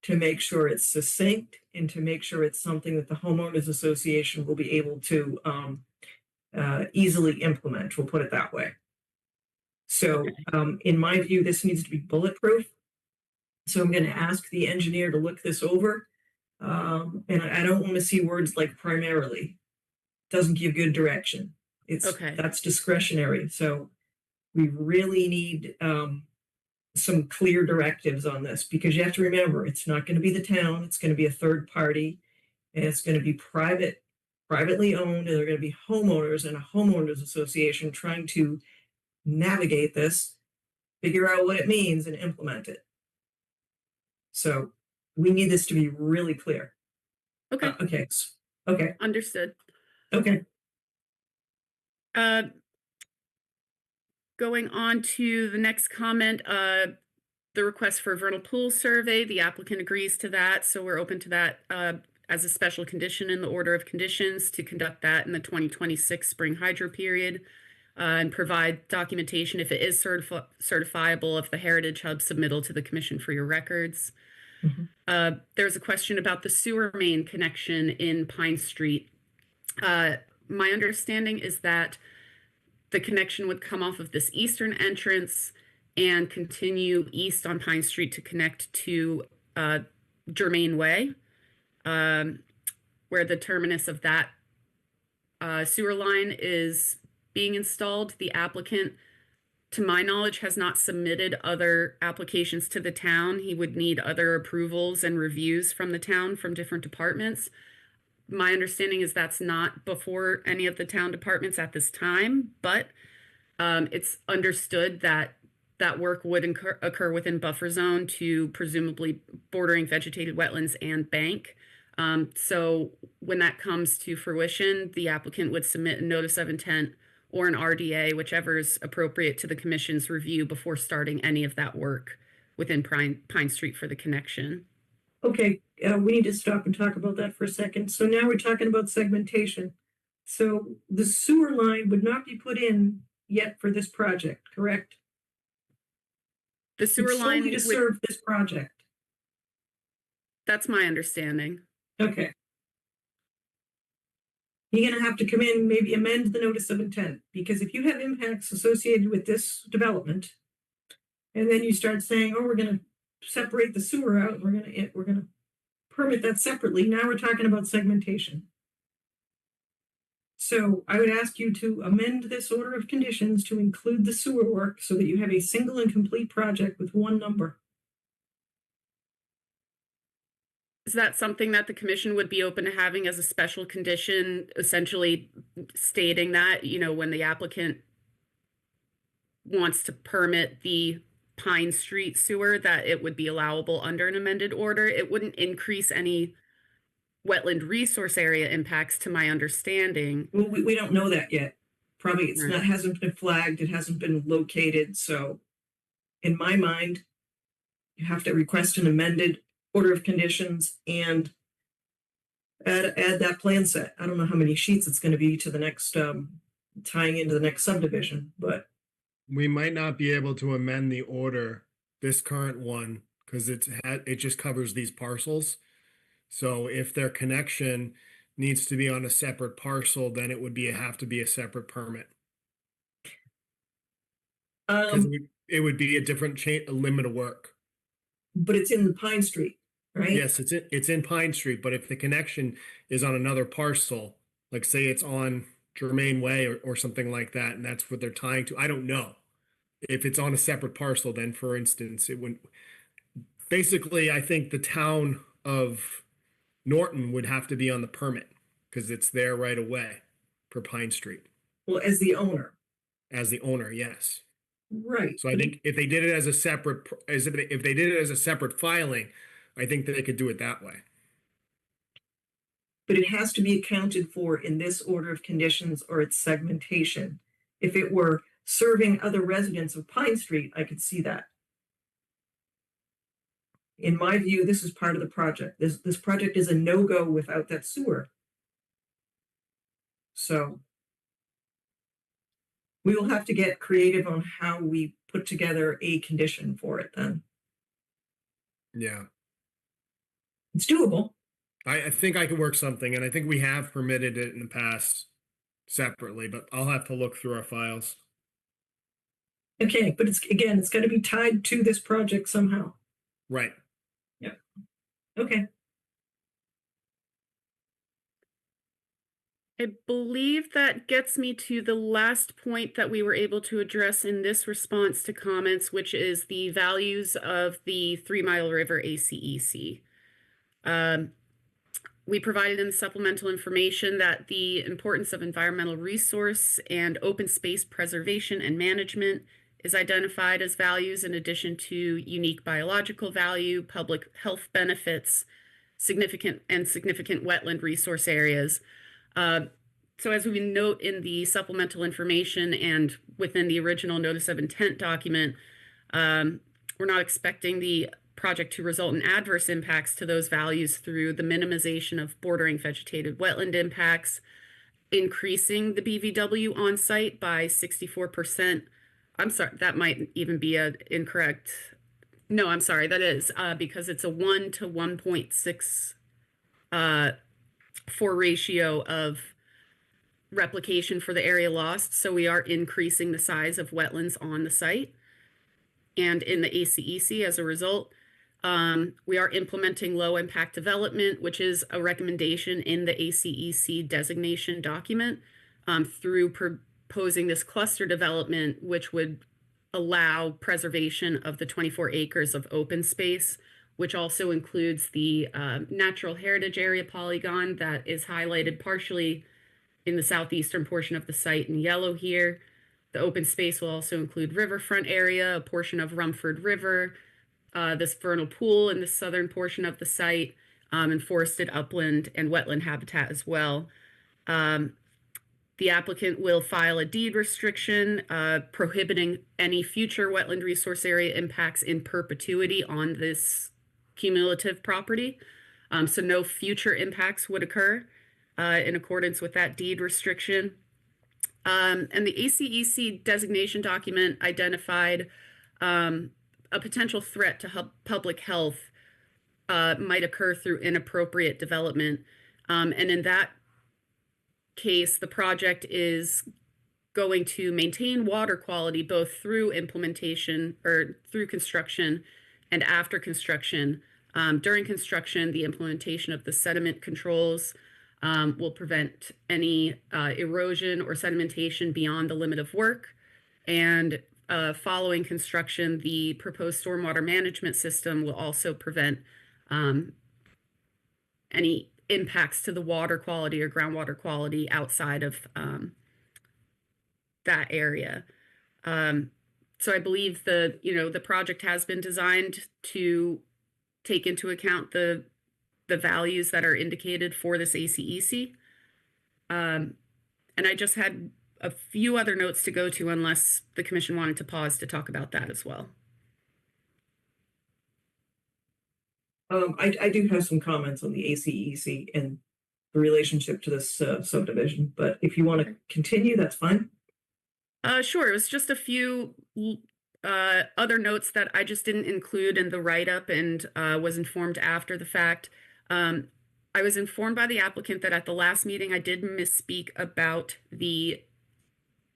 to make sure it's succinct, and to make sure it's something that the homeowners association will be able to easily implement. We'll put it that way. So in my view, this needs to be bulletproof. So I'm going to ask the engineer to look this over. And I don't want to see words like primarily. Doesn't give good direction. That's discretionary. So we really need some clear directives on this, because you have to remember, it's not going to be the town. It's going to be a third party, and it's going to be privately owned, and they're going to be homeowners and a homeowners association trying to navigate this, figure out what it means, and implement it. So we need this to be really clear. Okay. Okay. Understood. Okay. Going on to the next comment, the request for a vernal pool survey, the applicant agrees to that. So we're open to that as a special condition in the order of conditions to conduct that in the 2026 spring hydro period and provide documentation if it is certifiable of the Heritage Hub submittal to the commission for your records. Mm-hmm. There's a question about the sewer main connection in Pine Street. My understanding is that the connection would come off of this eastern entrance and continue east on Pine Street to connect to Germain Way, where the terminus of that sewer line is being installed. The applicant, to my knowledge, has not submitted other applications to the town. He would need other approvals and reviews from the town from different departments. My understanding is that's not before any of the town departments at this time, but it's understood that that work would occur within buffer zone to presumably bordering vegetated wetlands and bank. So when that comes to fruition, the applicant would submit a notice of intent or an RDA, whichever is appropriate to the commission's review before starting any of that work within Pine Street for the connection. Okay, we need to stop and talk about that for a second. So now we're talking about segmentation. So the sewer line would not be put in yet for this project, correct? The sewer It's line solely to serve this project. that's my understanding. Okay. You're gonna have to come in, maybe amend the notice of intent, because if you have impacts associated with this development, and then you start saying, oh, we're gonna separate the sewer out, and we're gonna permit that separately, now we're talking about segmentation. So I would ask you to amend this order of conditions to include the sewer work so that you have a single and complete project with one number. Is that something that the commission would be open to having as a special condition, essentially stating that, you know, when the applicant wants to permit the Pine Street sewer, that it would be allowable under an amended order? It wouldn't increase any wetland resource area impacts, to my understanding. Well, we don't know that yet. Probably it's Right. not, hasn't been flagged, it hasn't been located, so in my mind, you have to request an amended order of conditions and add that plan set. I don't know how many sheets it's gonna be to the next, tying into the next subdivision, but We might not be able to amend the order, this current one, because it just covers these parcels. So if their connection needs to be on a separate parcel, then it would have to be a separate permit. 'Cause it would be a different a limit of work. but it's in Pine Street, right? Yes, it's in Pine Street, but if the connection is on another parcel, like say it's on Germain Way or something like that, and that's what they're tying to, I don't know. If it's on a separate parcel, then for instance, it wouldn't. Basically, I think the town of Norton would have to be on the permit because it's there right away for Pine Street Well, as the owner, as the owner, yes. right. So I think if they did it as a separate, if they did it as a separate filing, I think that they could do it that way. But it has to be accounted for in this order of conditions or its segmentation. If it were serving other residents of Pine Street, I could see that. In my view, this is part of the project. This project is a no-go without that sewer. So we will have to get creative on how we put together a condition for it then. Yeah. It's doable. I think I could work something, and I think we have permitted it in the past separately, but I'll have to look through our files. Okay, but it's got to be tied to this project somehow. Right. Okay. I believe that gets me to the last point that we were able to address in this response to comments, which is the values of the 3 Mile River ACEC. We provided in the supplemental information that the importance of environmental resource and open space preservation and management is identified as values in addition to unique biological value, public health benefits, significant wetland resource areas. So as we note in the supplemental information and within the original notice of intent document, we're not expecting the project to result in adverse impacts to those values through the minimization of bordering vegetated wetland impacts, increasing the BVW on site by 64%. I'm sorry, that might even be a incorrect. No, I'm sorry, that is because it's a 1 to 1.6 for ratio of replication for the area lost. So we are increasing the size of wetlands on the site and in the ACEC as a result. We are implementing low impact development, which is a recommendation in the ACEC designation document, through proposing this cluster development, which would allow preservation of the 24 acres of open space, which also includes the natural heritage area polygon that is highlighted partially in the southeastern portion of the site in yellow here. The open space will also include riverfront area, a portion of Rumford River, this vernal pool in the southern portion of the site, and forested upland and wetland habitat as well. The applicant will file a deed restriction prohibiting any future wetland resource area impacts in perpetuity on this cumulative property. So no future impacts would occur in accordance with that deed restriction. And the ACEC designation document identified a potential threat to public health might occur through inappropriate development. And in that case, the project is going to maintain water quality both through implementation or through construction and after construction. During construction, the implementation of the sediment controls will prevent any erosion or sedimentation beyond the limit of work. And following construction, the proposed stormwater management system will also prevent any impacts to the water quality or groundwater quality outside of that area. So I believe the project has been designed to take into account the values that are indicated for this ACEC. And I just had a few other notes to go to unless the commission wanted to pause to talk about that as well. I do have some comments on the ACEC and the relationship to this subdivision, but if you want to continue, that's fine. Sure. It was just a few other notes that I just didn't include in the write-up and was informed after the fact. I was informed by the applicant that at the last meeting, I did misspeak about the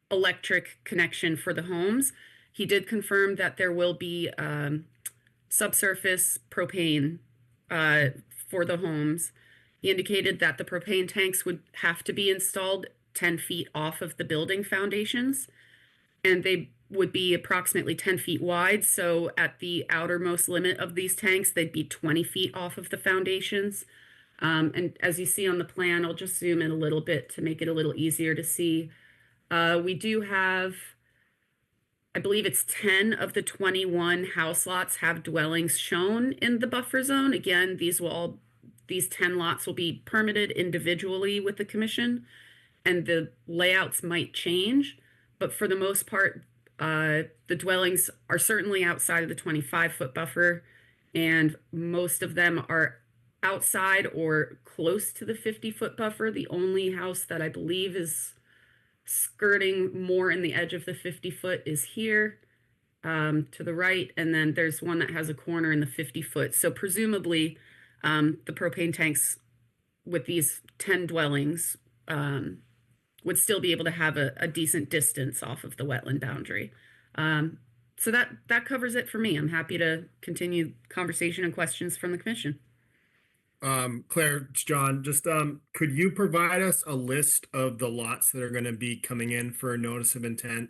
electric connection for the homes. He did confirm that there will be subsurface propane for the homes. He indicated that the propane tanks would have to be installed 10 feet off of the building foundations, and they would be approximately 10 feet wide. So at the outermost limit of these tanks, they'd be 20 feet off of the foundations. And as you see on the plan, I'll just zoom in a little bit to make it a little easier to see. We do have, I believe it's 10 of the 21 house lots have dwellings shown in the buffer zone. Again, these 10 lots will be permitted individually with the commission, and the layouts might change, but for the most part, the dwellings are certainly outside of the 25-foot buffer, and most of them are outside or close to the 50-foot buffer. The only house that I believe is skirting more in the edge of the 50-foot is here to the right, and then there's one that has a corner in the 50-foot. So presumably the propane tanks with these 10 dwellings would still be able to have a decent distance off of the wetland boundary. So that covers it for me. I'm happy to continue conversation and questions from the commission. Claire, it's John. Just could you provide us a list of the lots that are going to be coming in for a notice of intent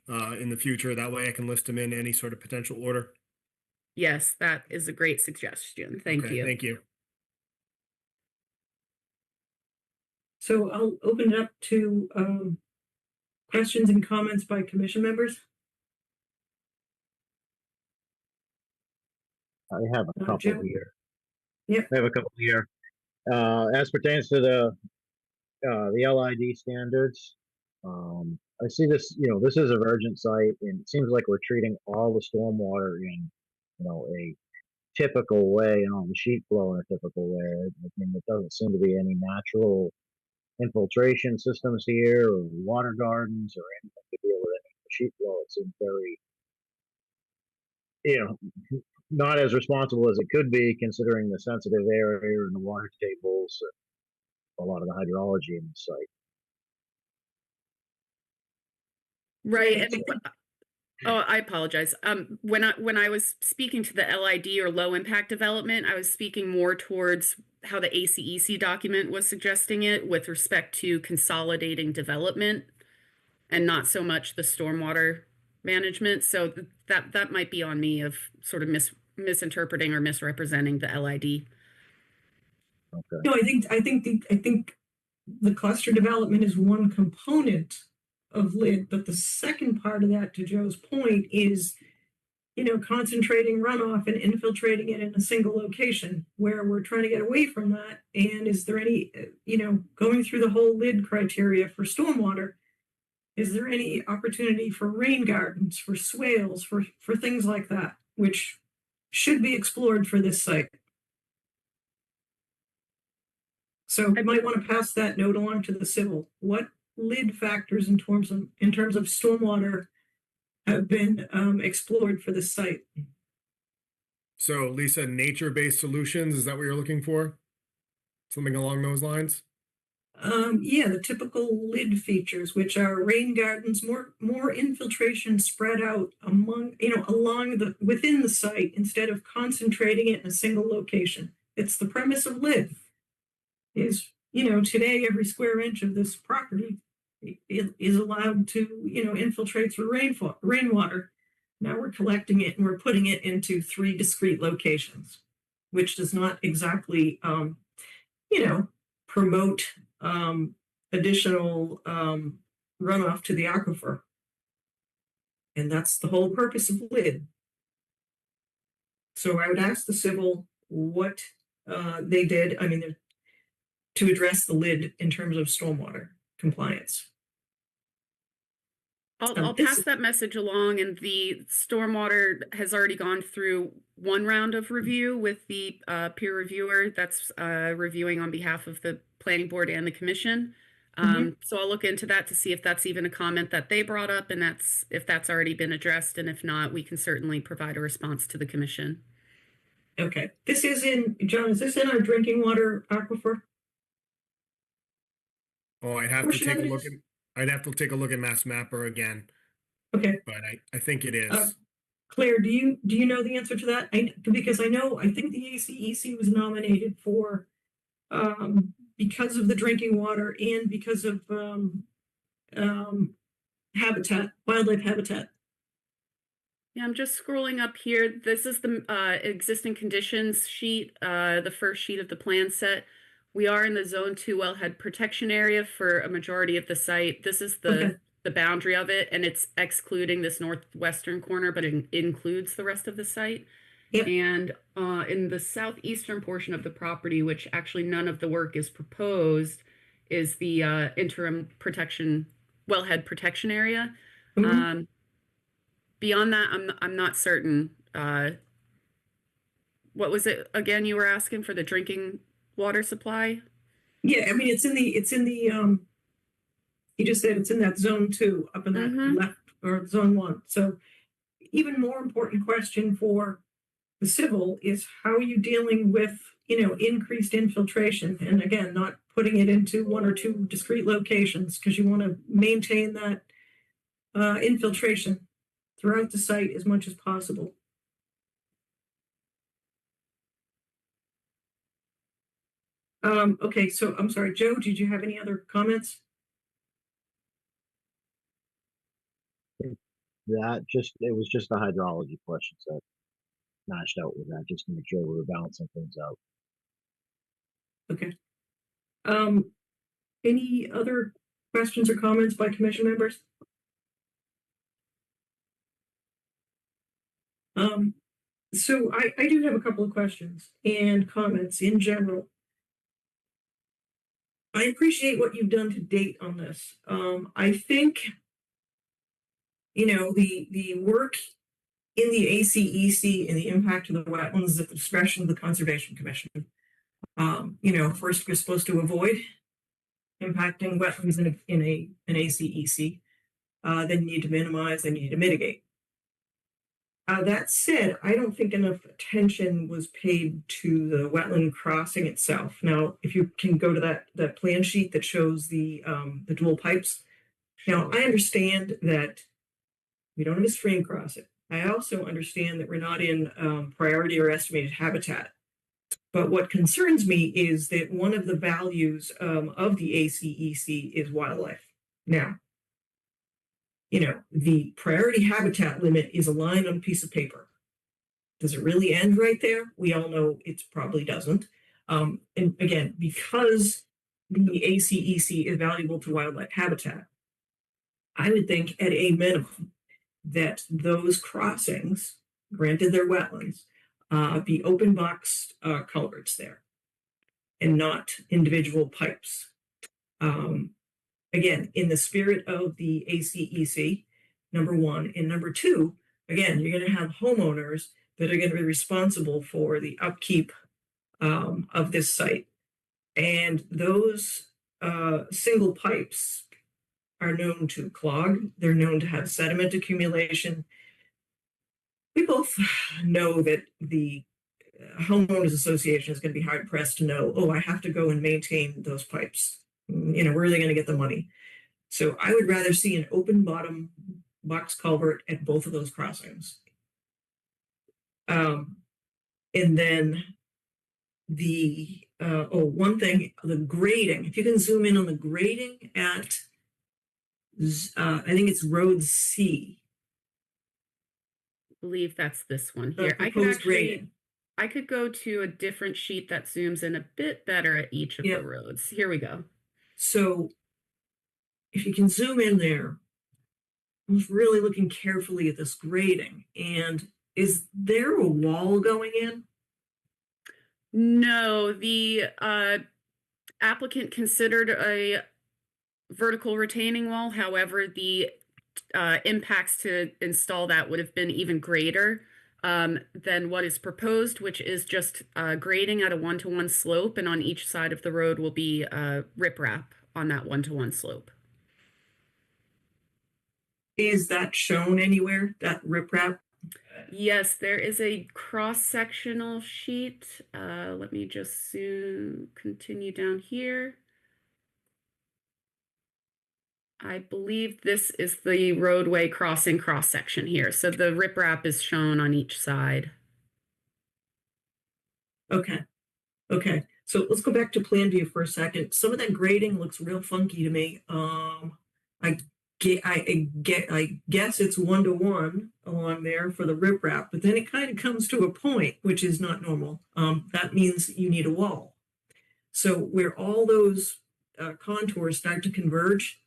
in the future? That way I can list them in any sort of potential order. Yes, that is a great suggestion. Thank Okay, you. Thank you. So I'll open it up to questions and comments by commission members. I have a couple Joe? here. Yep. I have a couple here. As pertains to the LID standards, I see this, this is a virgin site, and it seems like we're treating all the stormwater in, a typical way, and all the sheet flow in a typical way. I mean, there doesn't seem to be any natural infiltration systems here, or water gardens, or anything to deal with any sheet flow. It seems very, not as responsible as it could be, considering the sensitive area and the water tables, a lot of the hydrology in the site. Right. Yeah, And Oh, I apologize. When I was speaking to the LID or low impact development, I was speaking more towards how the ACEC document was suggesting it with respect to consolidating development and not so much the stormwater management. So that might be on me of sort of misinterpreting or misrepresenting the LID. Okay. No, I think the cluster development is one component of LID, but the second part of that, to Joe's point, is, you know, concentrating runoff and infiltrating it in a single location where we're trying to get away from that. And is there any, you know, going through the whole LID criteria for stormwater, is there any opportunity for rain gardens, for swales, for things like that, which should be explored for this site? So I might want to pass that note along to the civil. What LID factors in terms of stormwater have been explored for this site? So Lisa, nature-based solutions, is that what you're looking for? Something along those lines? Yeah, the typical LID features, which are rain gardens, more infiltration spread out among, you know, within the site instead of concentrating it in a single location. It's the premise of LID. Is, you know, today every square inch of this property is allowed to, you know, infiltrate through rainwater. Now we're collecting it and we're putting it into 3 discrete locations, which does not exactly, you know, promote additional runoff to the aquifer. And that's the whole purpose of LID. So I would ask the civil what they did, I mean, to address the LID in terms of stormwater compliance. I'll pass that message along, and the stormwater has already gone through one round of review with the peer reviewer that's reviewing on behalf of the planning board and the commission. So I'll look into that to see if that's even a comment that they brought up, and if that's already been addressed, and if not, we can certainly provide a response to the commission. Okay, this is John, is this in our drinking water aquifer? Oh, I'd have to take a look at, I'd have to take a look at Mass Mapper again, Okay, but I think it is. Claire, do you know the answer to that? Because I think the ACEC was nominated for because of the drinking water and because of habitat, wildlife habitat. Yeah, I'm just scrolling up here. This is the existing conditions sheet, the first sheet of the plan set. We are in the Zone 2 wellhead protection area for a majority of the site. This is the boundary of it, and it's excluding this northwestern corner, but it includes the rest of the site. Yep. And in the southeastern portion of the property, which actually none of the work is proposed, is the interim protection, wellhead protection area. Beyond that, I'm not certain. What was it again you were asking for the drinking water supply? Yeah, I mean, it's in the you just said it's in that Zone 2 up in that left, or Zone 1. So even more important question for the civil is how are you dealing with, you know, increased infiltration? And again, not putting it into 1 or 2 discrete locations, because you want to maintain that infiltration throughout the site as much as possible. Okay, so I'm sorry, Joe, did you have any other comments? It was just the hydrology questions that matched out with that, just to make sure we were balancing things out. Okay. Any other questions or comments by commission members? So I do have a couple of questions and comments in general. I appreciate what you've done to date on this. I think, you know, the work in the ACEC and the impact of the wetlands is at the discretion of the Conservation Commission. You know, first we're supposed to avoid impacting wetlands in an ACEC. Then you need to minimize, then you need to mitigate. That said, I don't think enough attention was paid to the wetland crossing itself. Now, if you can go to that plan sheet that shows the dual pipes. Now, I understand that We don't have a stream crossing. I also understand that we're not in priority or estimated habitat. But what concerns me is that one of the values of the ACEC is wildlife. Now, the priority habitat limit is a line on a piece of paper. Does it really end right there? We all know it probably doesn't. And again, because the ACEC is valuable to wildlife habitat, I would think at a minimum that those crossings, granted they're wetlands, be open box culverts there and not individual pipes. Again, in the spirit of the ACEC, number one, and number two, again, you're going to have homeowners that are going to be responsible for the upkeep of this site. And those single pipes are known to clog. They're known to have sediment accumulation. We both know that the homeowners association is going to be hard pressed to know, oh, I have to go and maintain those pipes. Where are they going to get the money? So I would rather see an open bottom box culvert at both of those crossings. And then one thing, the grading, if you can zoom in on the grading at, I think it's road C. I believe that's this one The here. I could proposed actually, grading. I could go to a different sheet that zooms in a bit better at each of Yep. the roads. Here we go. So if you can zoom in there, I was really looking carefully at this grading. And is there a wall going in? No, the applicant considered a vertical retaining wall. However, the impacts to install that would have been even greater than what is proposed, which is just grading at a 1-to-1 slope, and on each side of the road will be riprap on that 1-to-1 slope. Is that shown anywhere, that riprap? Yes, there is a cross-sectional sheet. Let me just continue down here. I believe this is the roadway crossing cross-section here. So the riprap is shown on each side. Okay. So let's go back to plan view for a second. Some of that grading looks real funky to me. I guess it's 1-to-1 along there for the riprap, but then it kind of comes to a point, which is not normal. That means you need a wall. So where all those contours start to converge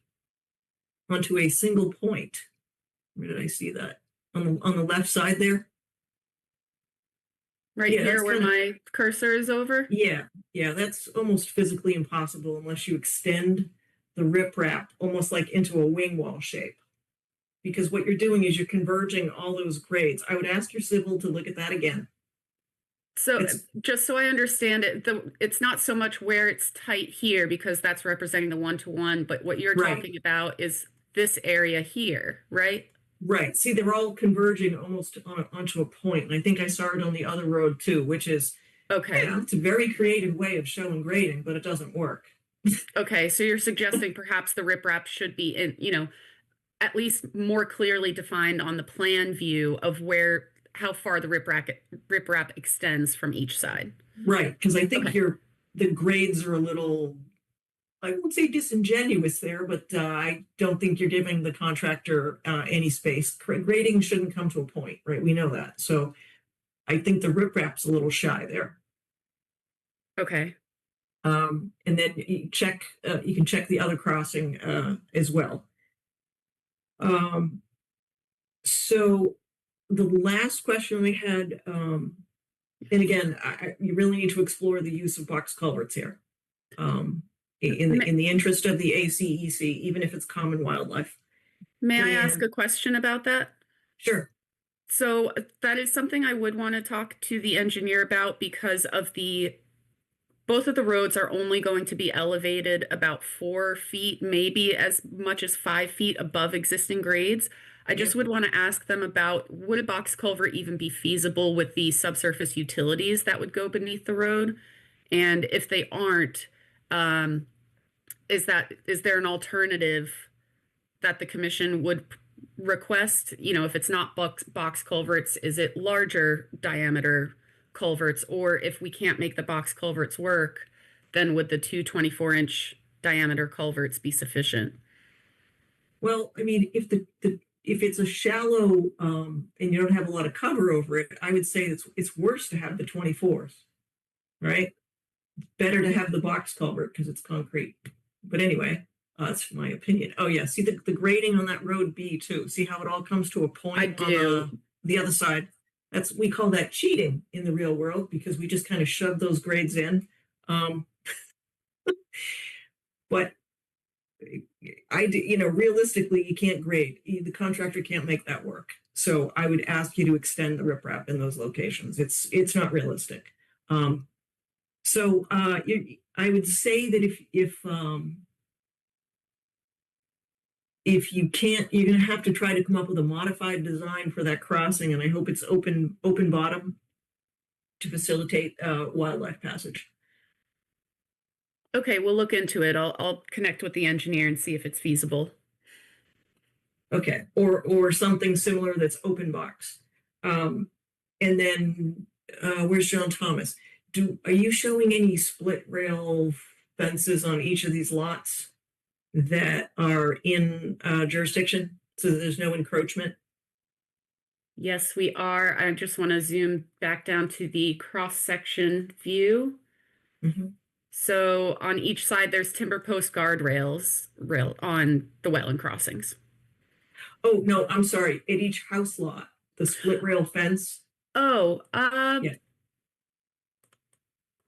onto a single point, where did I see that? On the left side there? Right Yeah, here that's where kinda- my cursor is over? Yeah, that's almost physically impossible unless you extend the riprap almost like into a wing wall shape. Because what you're doing is you're converging all those grades. I would ask your civil to look at that again. So It's- just so I understand it, it's not so much where it's tight here because that's representing the 1-to-1, but what you're Right. talking about is this area here, right? Right. See, they're all converging almost onto a point. And I think I saw it on the other road too, which is, Okay. it's a very creative way of showing grading, but it doesn't work. Okay, so you're suggesting perhaps the riprap should be in, at least more clearly defined on the plan view of how far the riprap extends from each side. Right. Because I think Okay. the grades are a little, I won't say disingenuous there, but I don't think you're giving the contractor any space. Grading shouldn't come to a point, right? We know that. So I think the riprap's a little shy there. Okay. And then you can check the other crossing as well. So the last question we had, and again, you really need to explore the use of box culverts here. In the interest of the ACEC, even if it's common wildlife. May I ask And- a question about that? Sure. So that is something I would want to talk to the engineer about because of both of the roads are only going to be elevated about 4 feet, maybe as much as 5 feet above existing grades. I just would want to ask them about, would a box culvert even be feasible with the subsurface utilities that would go beneath the road? And if they aren't, is there an alternative that the commission would request, if it's not box culverts, is it larger diameter culverts? Or if we can't make the box culverts work, then would the two 24-inch diameter culverts be sufficient? Well, I mean, if if it's a shallow, and you don't have a lot of cover over it, I would say it's worse to have the 24s, right? Better to have the box culvert because it's concrete. But anyway, that's my opinion. Oh yeah, see the grading on that road B too. See how it all comes to a point I on do. the other side. We call that cheating in the real world because we just kind of shove those grades in. But realistically, you can't grade. The contractor can't make that work. So I would ask you to extend the riprap in those locations. It's not realistic. I would say that if you can't, you're going to have to try to come up with a modified design for that crossing, and I hope it's open bottom to facilitate wildlife passage. Okay, we'll look into it. I'll connect with the engineer and see if it's feasible. Okay, or something similar that's open box. And then where's John Thomas? Are you showing any split rail fences on each of these lots that are in jurisdiction so that there's no encroachment? Yes, we are. I just want to zoom back down to the cross-section view. Mm-hmm. So on each side, there's timber post guardrails on the wetland crossings. Oh, no, I'm sorry. At each house lot, the split rail fence. Oh, Yeah.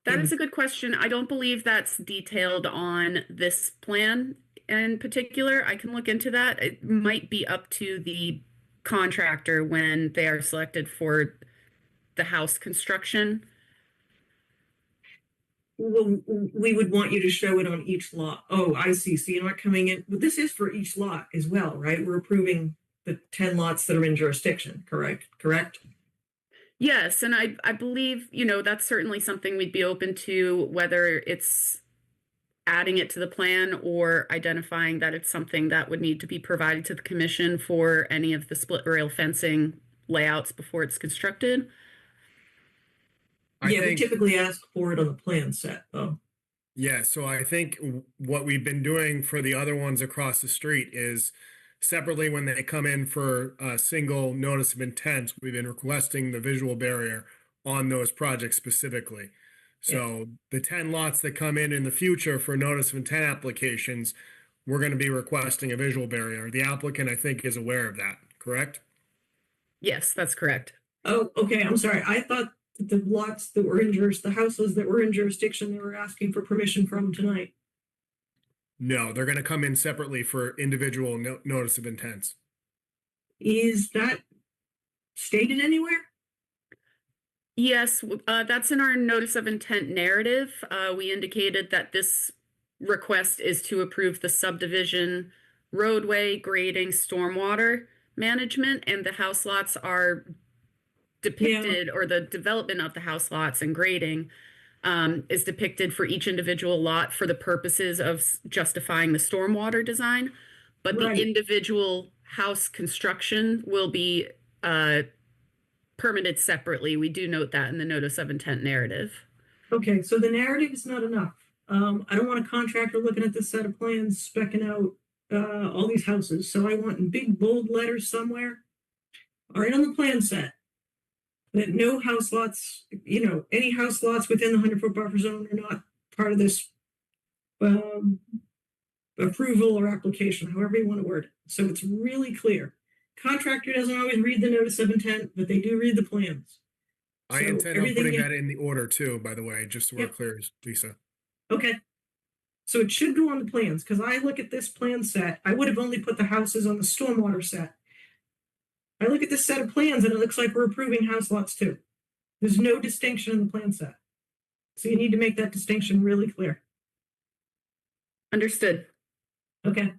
That is a good question. I don't believe that's detailed on this plan in particular. I can look into that. It might be up to the contractor when they are selected for the house construction. Well, we would want you to show it on each lot. Oh, I see. So you're not coming in, but this is for each lot as well, right? We're approving the 10 lots that are in jurisdiction, correct? Yes, and I believe, that's certainly something we'd be open to, whether it's adding it to the plan or identifying that it's something that would need to be provided to the commission for any of the split rail fencing layouts before it's constructed. We typically ask for it on the plan set, though. Yeah, so I think what we've been doing for the other ones across the street is separately when they come in for a single notice of intent, we've been requesting the visual barrier on those projects specifically. So the 10 lots that come in the future for notice of intent applications, we're going to be requesting a visual barrier. The applicant, I think, is aware of that, correct? Yes, that's correct. Oh, okay. I'm sorry. I thought that the lots that were in the houses that were in jurisdiction, they were asking for permission from tonight. No, they're going to come in separately for individual notice of intents. Is that stated anywhere? Yes, that's in our notice of intent narrative. We indicated that this request is to approve the subdivision, roadway, grading, stormwater management, and the house lots are depicted, or the development of the house lots and grading is depicted for each individual lot for the purposes of justifying the stormwater design. But Right. the individual house construction will be permitted separately. We do note that in the notice of intent narrative. Okay, so the narrative is not enough. I don't want a contractor looking at this set of plans, specking out all these houses. So I want in big bold letters somewhere, right on the plan set, that no house lots, any house lots within the 100-foot buffer zone are not part of this approval or application, however you want to word it. So it's really clear. Contractor doesn't always read the notice of intent, but they do read the plans. I So intend on everything putting in- that in the order too, by the way, just so we're Yep. clear, Lisa. Okay. So it should go on the plans, because I look at this plan set, I would have only put the houses on the stormwater set. I look at this set of plans and it looks like we're approving house lots too. There's no distinction in the plan set. So you need to make that distinction really clear. Understood. Okay.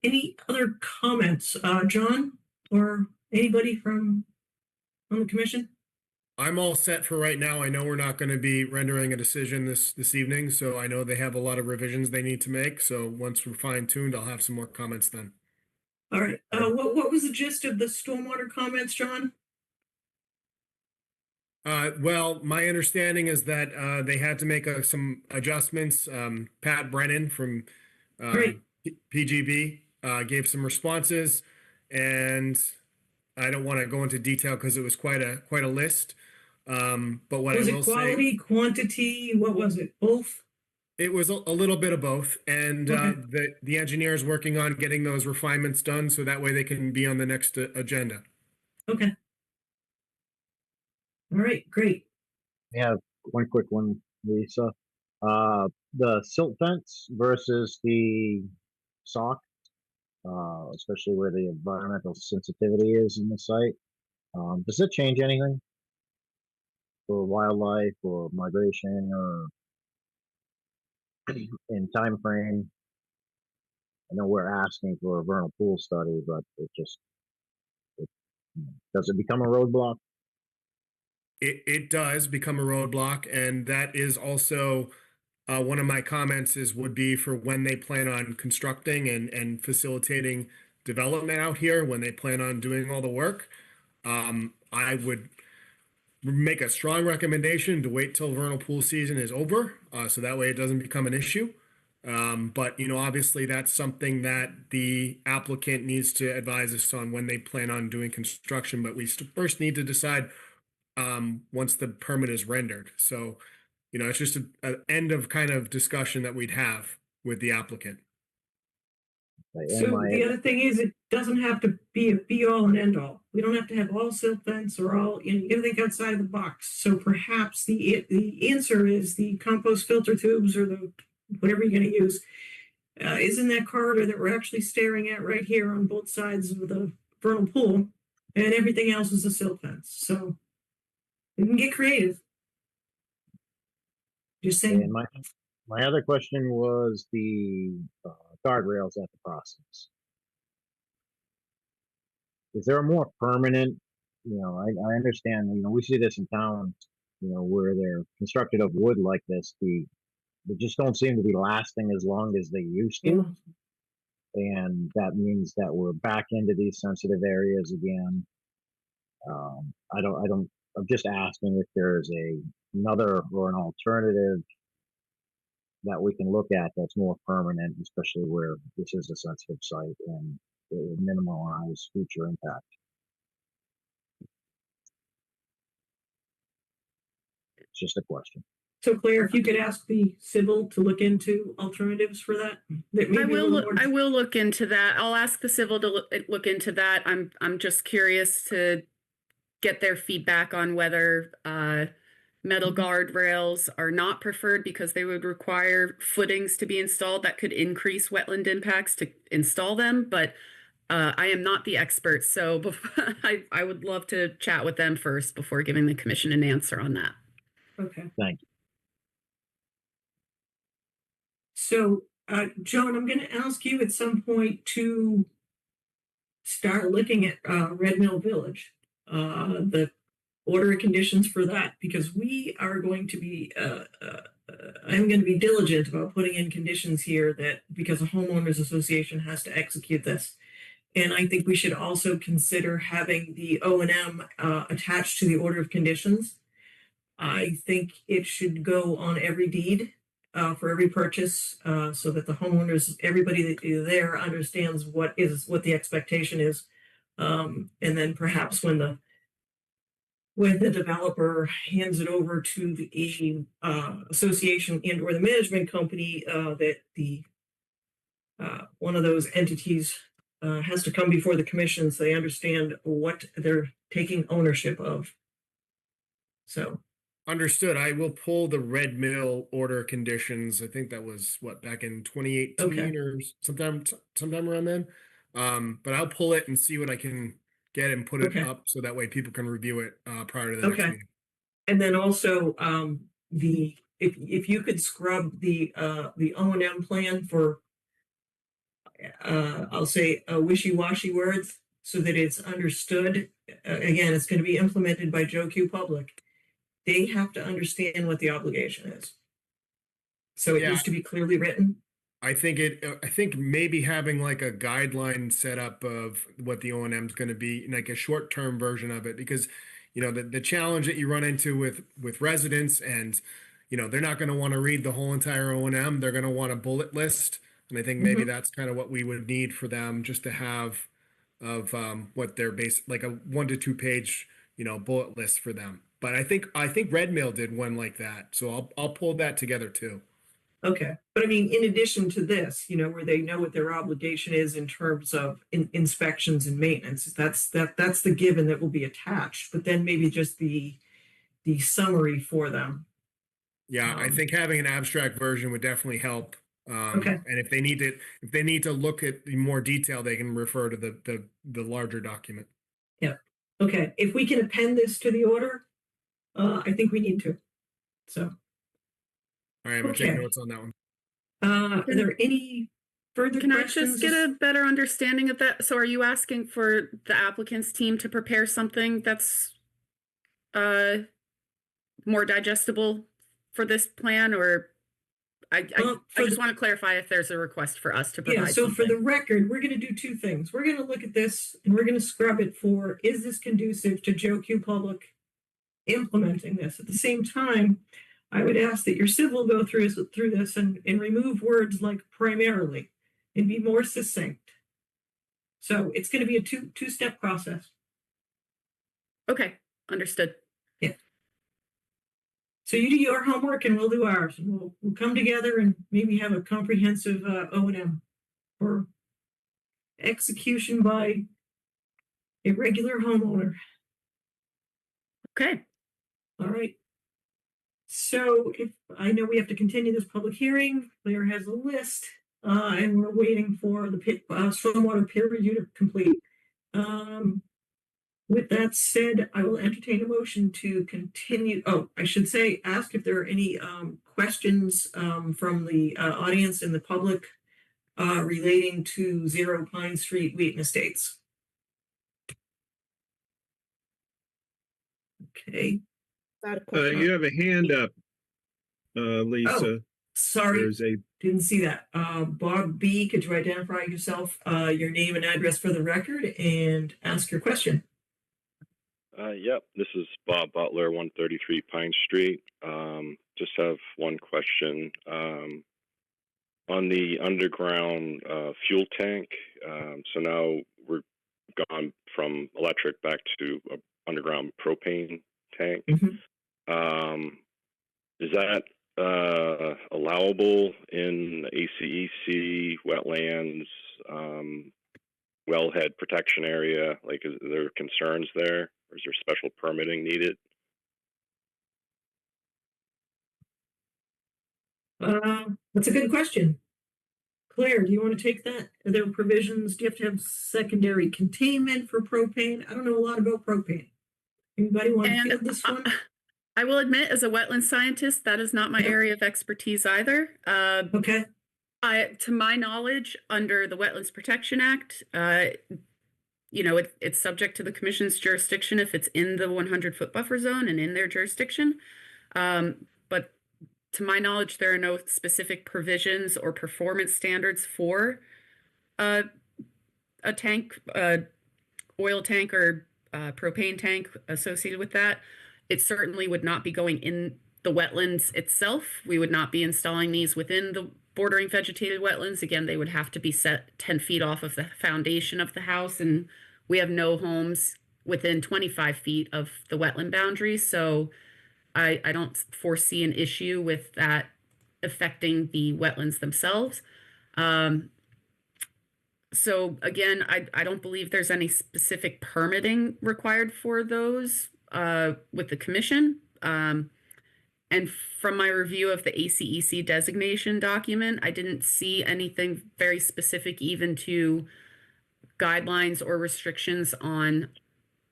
Any other comments, John or anybody on the commission? I'm all set for right now. I know we're not going to be rendering a decision this evening, so I know they have a lot of revisions they need to make. So once we're fine tuned, I'll have some more comments then. All right, what was the gist of the stormwater comments, John? Well, my understanding is that they had to make some adjustments. Pat Brennan from Great. PGB gave some responses, and I don't want to go into detail because it was quite a list. But what Was I it will quality, say, quantity, what was it, both? it was a little bit of both, and Okay. the engineer is working on getting those refinements done so that way they can be on the next agenda. Okay. All right, great. I have one quick one, Lisa. The silt fence versus the sock, especially where the environmental sensitivity is in the site. Does it change anything for wildlife or migration or in time frame? I know we're asking for a vernal pool study, but does it become a roadblock? It does become a roadblock, and that is also one of my comments would be for when they plan on constructing and facilitating development out here, when they plan on doing all the work. I would make a strong recommendation to wait till vernal pool season is over, so that way it doesn't become an issue. But obviously that's something that the applicant needs to advise us on when they plan on doing construction. But we first need to decide once the permit is rendered. So, it's just an end of kind of discussion that we'd have with the applicant. So the other thing is, it doesn't have to be a be all and end all. We don't have to have all silt fence or all, you gotta think outside of the box. So perhaps the answer is the compost filter tubes or the, whatever you're gonna use, is in that corridor that we're actually staring at right here on both sides of the vernal pool, and everything else is a silt fence. So we can get creative. Just saying. And my other question was the guardrails at the crossings. Is there a more permanent, I understand, we see this in town, where they're constructed of wood like this, they just don't seem to be lasting as long as they used to. And that means that we're back into these sensitive areas again. I'm just asking if there's another or an alternative that we can look at that's more permanent, especially where this is a sensitive site and it would minimize future impact. It's just a question. So Claire, if you could ask the civil to look into alternatives for that. I will look into that. I'll ask the civil to look into that. I'm just curious to get their feedback on whether metal guardrails are not preferred because they would require footings to be installed that could increase wetland impacts to install them. But I am not the expert, so I would love to chat with them first before giving the commission an answer on that. Okay. Thank you. So, John, I'm going to ask you at some point to start looking at Red Mill Village, the order of conditions for that, because we are going to be, I'm going to be diligent about putting in conditions here that because a homeowners association has to execute this. And I think we should also consider having the O&M attached to the order of conditions. I think it should go on every deed for every purchase so that the homeowners, everybody that is there understands what the expectation is. And then perhaps when the developer hands it over to the association and or the management company, that the one of those entities has to come before the commission so they understand what they're taking ownership of. So. Understood. I will pull the Red Mill order conditions. I think that was back in 2018 or sometime around then. But I'll pull it and see what I can get and put it up so that way people can review it prior to the next meeting. And then also if you could scrub the O&M plan for I'll say wishy-washy words so that it's understood. Again, it's going to be implemented by Joe Q Public. they have to understand what the obligation is. So it Yeah. needs to be clearly written. I think maybe having like a guideline set up of what the O&M is going to be, like a short-term version of it, because the challenge that you run into with residents, and they're not going to want to read the whole entire O&M. They're going to want a bullet list, and I think maybe that's kind of what we would need for them, just to have of what their base, like a 1 to 2 page bullet list for them. But I think Red Mail did one like that, so I'll pull that together too. Okay, but I mean, in addition to this, where they know what their obligation is in terms of inspections and maintenance, that's the given that will be attached. But then maybe just the summary for them. Yeah, I think having an abstract version would definitely help. Okay. And if they need to look at in more detail, they can refer to the larger document. Yeah. Okay. If we can append this to the order, I think we need to. So. All right, I'm gonna take Okay. notes on that one. Are there any further Can I questions? just get a better understanding of that? So are you asking for the applicant's team to prepare something that's more digestible for this plan, or I just want to clarify if there's a request for us to provide Yeah, so for something. the record, we're going to do two things. We're going to look at this and we're going to scrub it for, is this conducive to Joe Q Public implementing this? At the same time, I would ask that your civil go through this and remove words like primarily and be more succinct. So it's going to be a two-step process. Okay, understood. So you do your homework and we'll do ours, and we'll come together and maybe have a comprehensive O&M or execution by a regular homeowner. Okay. All right. So if I know we have to continue this public hearing, Claire has a list, and we're waiting for the stormwater peer review to complete. With that said, I will entertain a motion to continue. Oh, I should say, ask if there are any questions from the audience and the public relating to 0 Pine Street, Wheaton Estates. Okay. You have a hand up, Lisa. Sorry, There's a didn't see that. Bob B, could you identify yourself, your name and address for the record, and ask your question? Yep, this is Bob Butler, 133 Pine Street. Just have one question. On the underground fuel tank, so now we're gone from electric back to an underground propane tank. Is that allowable in ACEC, wetlands, wellhead protection area? Like, is there concerns there, or is there special permitting needed? That's a good question. Claire, do you want to take that? Are there provisions? Do you have to have secondary containment for propane? I don't know a lot about propane. Anybody want to field this one? I will admit, as a wetland scientist, that is not my area of expertise either. Okay. To my knowledge, under the Wetlands Protection Act, it's subject to the commission's jurisdiction if it's in the 100-foot buffer zone and in their jurisdiction. But to my knowledge, there are no specific provisions or performance standards for a tank, oil tank or propane tank associated with that. It certainly would not be going in the wetlands itself. We would not be installing these within the bordering vegetated wetlands. Again, they would have to be set 10 feet off of the foundation of the house, and we have no homes within 25 feet of the wetland boundary. So I don't foresee an issue with that affecting the wetlands themselves. So again, I don't believe there's any specific permitting required for those with the commission. And from my review of the ACEC designation document, I didn't see anything very specific even to guidelines or restrictions on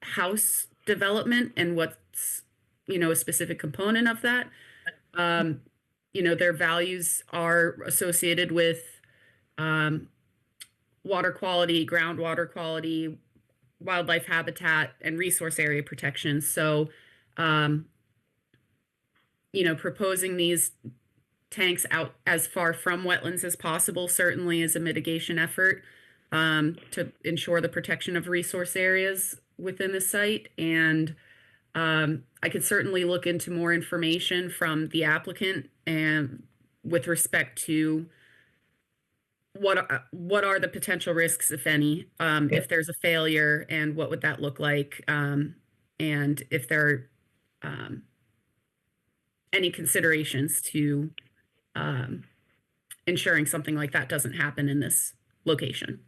house development and what's, a specific component of that. Their values are associated with water quality, groundwater quality, wildlife habitat, and resource area protection. So proposing these tanks out as far from wetlands as possible certainly is a mitigation effort to ensure the protection of resource areas within the site. And I could certainly look into more information from the applicant and with respect to what are the potential risks, if any, if there's a failure, and what would that look like, and if there are any considerations to ensuring something like that doesn't happen in this location.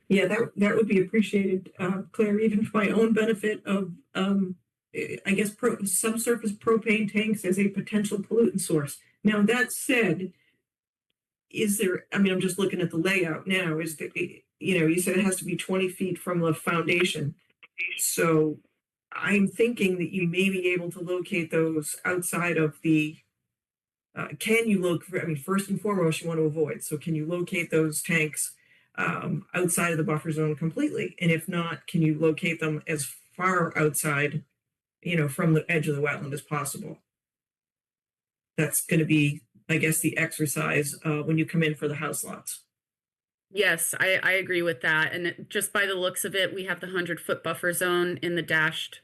Yeah, that would be appreciated, Claire, even for my own benefit of, I guess, subsurface propane tanks as a potential pollutant source. Now, that said, is there, I mean, I'm just looking at the layout now, is that, you said it has to be 20 feet from the foundation. So I'm thinking that you may be able to locate those outside of the, can you look, I mean, first and foremost, you want to avoid. So can you locate those tanks outside of the buffer zone completely? And if not, can you locate them as far outside, from the edge of the wetland as possible? That's going to be, I guess, the exercise when you come in for the house lots. Yes, I agree with that. And just by the looks of it, we have the 100-foot buffer zone in the dashed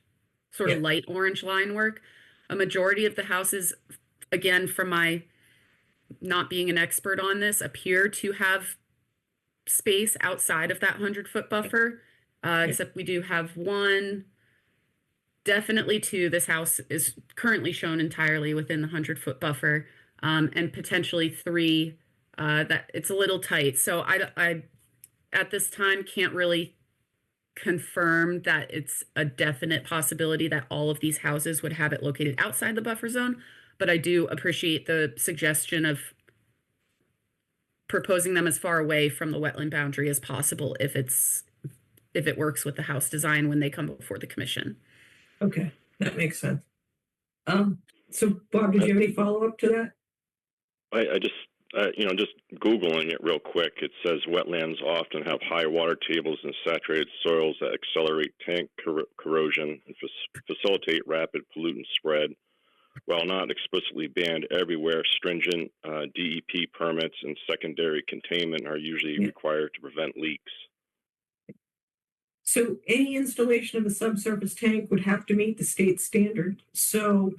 sort of light orange line work. A majority of the houses, again, from my not being an expert on this, appear to have space outside of that 100-foot buffer, except we do have one, definitely two. This house is currently shown entirely within the 100-foot buffer, and potentially three that it's a little tight. So I at this time can't really confirm that it's a definite possibility that all of these houses would have it located outside the buffer zone, but I do appreciate the suggestion of proposing them as far away from the wetland boundary as possible if it works with the house design when they come before the commission. Okay, that makes sense. So Bob, did you have any follow-up to that? I just, just Googling it real quick, it says wetlands often have high water tables and saturated soils that accelerate tank corrosion and facilitate rapid pollutant spread. While not explicitly banned everywhere, stringent DEP permits and secondary containment are usually required to prevent leaks. So any installation of a subsurface tank would have to meet the state standard. So,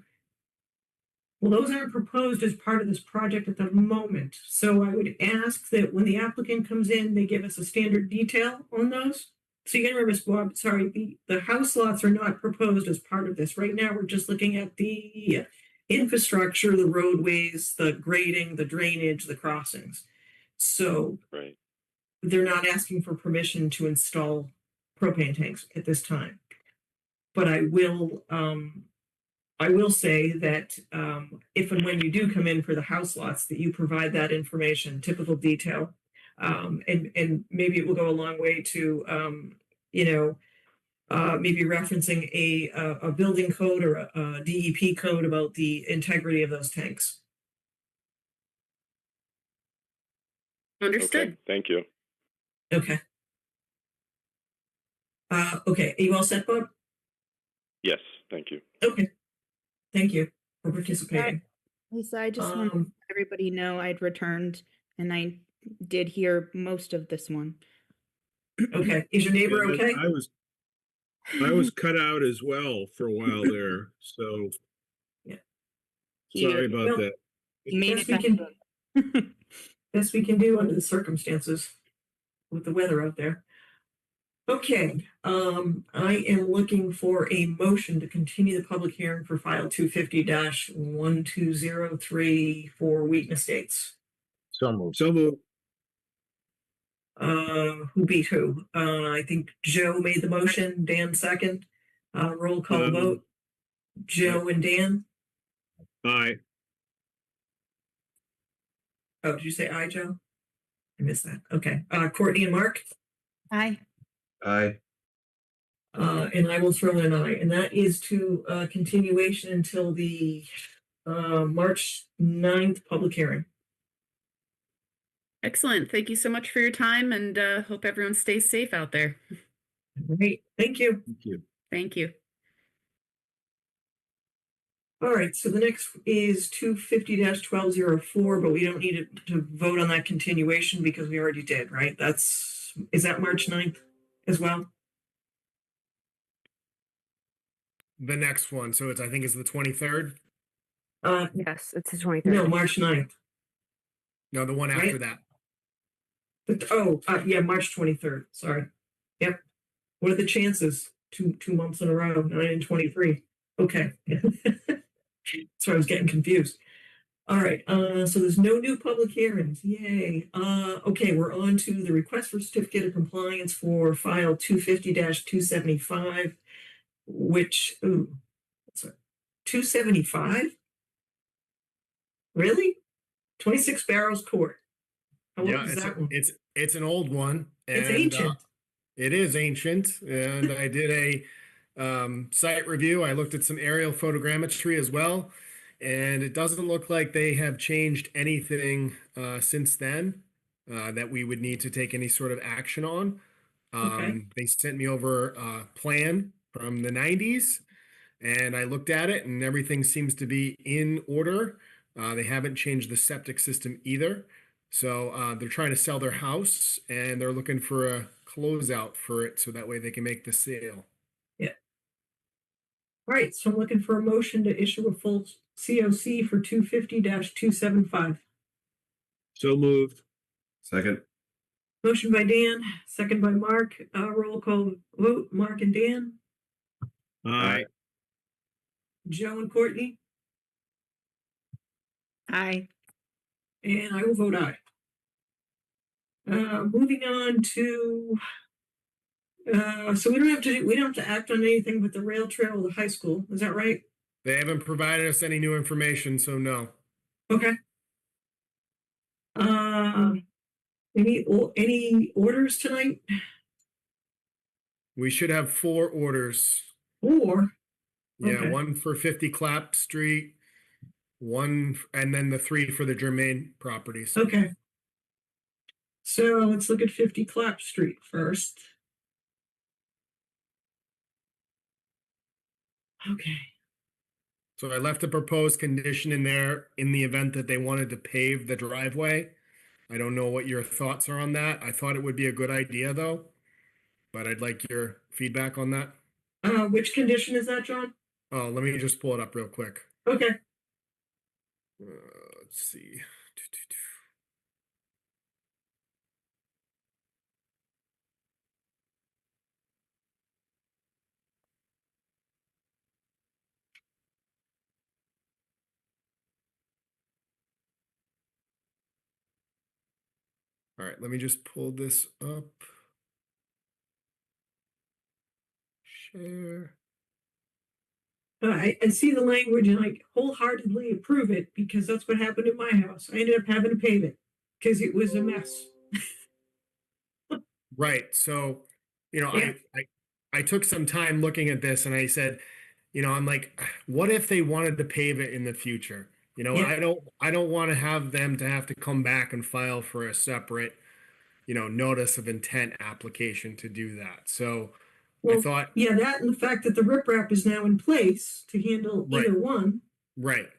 well, those aren't proposed as part of this project at the moment. So I would ask that when the applicant comes in, they give us a standard detail on those. So you gotta remember, Bob, sorry, the house lots are not proposed as part of this. Right now, we're just looking at the infrastructure, the roadways, the grading, the drainage, the crossings. So they're not asking for permission to install propane tanks at this time. But I will say that if and when you do come in for the house lots, that you provide that information, typical detail. And maybe it will go a long way to, maybe referencing a building code or a DEP code about the integrity of those tanks. Understood. Okay, thank you. Okay. Okay, are you all set, Bob? Yes, thank you. Okay. Thank you for participating. Lisa, I just want to let everybody know I'd returned and I did hear most of this one. Okay, is your neighbor Yeah, okay? I was cut out as well for a while there, so sorry about that. He made Best it we back. can, best we can do under the circumstances with the weather out there. Okay, I am looking for a motion to continue the public hearing for file 250-12034 for Wheaton Estates. So moved. So moved. Who beat who? I think Joe made the motion, Dan second. Roll call vote. Joe and Dan. Aye. Oh, did you say aye, Joe? I missed that. Okay. Courtney and Mark. Aye. Aye. And I will throw in an aye, and that is to continuation until the March 9th public hearing. Excellent. Thank you so much for your time, and hope everyone stays safe out there. Great. Thank you. Thank you. Thank you. All right, so the next is 250-1204, but we don't need to vote on that continuation because we already did, right? Is that March 9th as well? The next one, so I think it's the 23rd. Yes, it's the 23rd. No, March 9th. No, the one Right. after that. Yeah, March 23rd, sorry. Yep. What are the chances? Two months in a row, 9 and 23. Okay. So I was getting confused. All right, so there's no new public hearings, yay. Okay, we're on to the request for certificate of compliance for file 250-275, which, 275? Really? 26 Barrows Court. How old is that one? It's an old one. It's and, ancient. It is ancient, and I did a site review. I looked at some aerial photogrammetry as well, and it doesn't look like they have changed anything since then that we would need to take any sort of action on. Okay. They sent me over a plan from the 90s, and I looked at it, and everything seems to be in order. They haven't changed the septic system either. So they're trying to sell their house, and they're looking for a closeout for it so that way they can make the sale. All right, so I'm looking for a motion to issue a full COC for 250-275. So moved. Second. Motion by Dan, second by Mark. Roll call vote. Mark and Dan, Aye. Joe and Courtney, Aye. and I will vote aye. Moving on to, so we don't have to act on anything but the rail trail of the high school. Is that right? They haven't provided us any new information, so no. Okay. Any orders tonight? We should have 4 orders. Or Yeah, Okay. one for 50 Clap Street, one, and then the 3 for the Germain properties. okay. So let's look at 50 Clap Street first. Okay. So I left a proposed condition in there in the event that they wanted to pave the driveway. I don't know what your thoughts are on that. I thought it would be a good idea though, but I'd like your feedback on that. Which condition is that, John? Oh, let me just pull it up real quick. Okay. Let's see. All right, let me just pull this up. Share. I see the language and I wholeheartedly approve it because that's what happened in my house. I ended up having to pave it because it was a mess. Right. So, Yeah. I took some time looking at this and I said, I'm like, what if they wanted to pave it in the future? Yeah. I don't want to have them to have to come back and file for a separate, notice of intent application to do that. So I Well, thought, yeah, that and the fact that the riprap is now in place to handle Right. either one. right.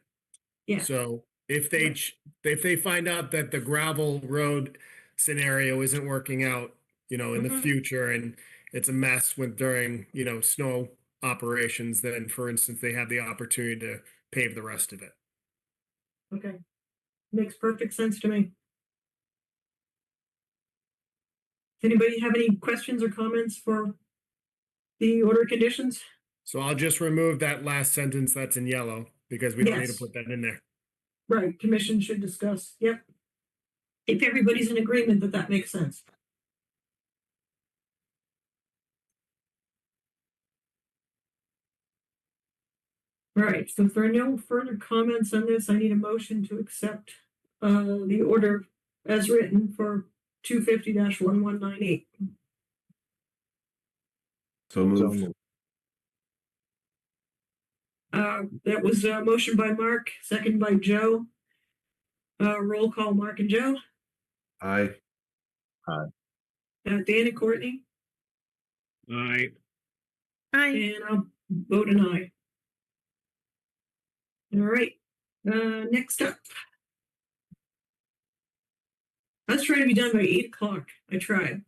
Yeah. So if they find out that the gravel road scenario isn't working out, in the Mhm. future and it's a mess during, snow operations, then for instance, they have the opportunity to pave the rest of it. Okay. Makes perfect sense to me. Does anybody have any questions or comments for the order of conditions? So I'll just remove that last sentence that's in yellow because we don't need to Yes. put that in there. Right, commission should discuss, yep. If everybody's in agreement that that makes sense. Right, so if there are no further comments on this, I need a motion to accept the order as written for 250-1198. So So moved. moved. That was a motion by Mark, second by Joe. Roll call, Mark and Joe. Aye. Dan and Courtney, Aye. Aye. and I'll vote an aye. All right, next up. I was trying to be done by 8 o'clock. I tried.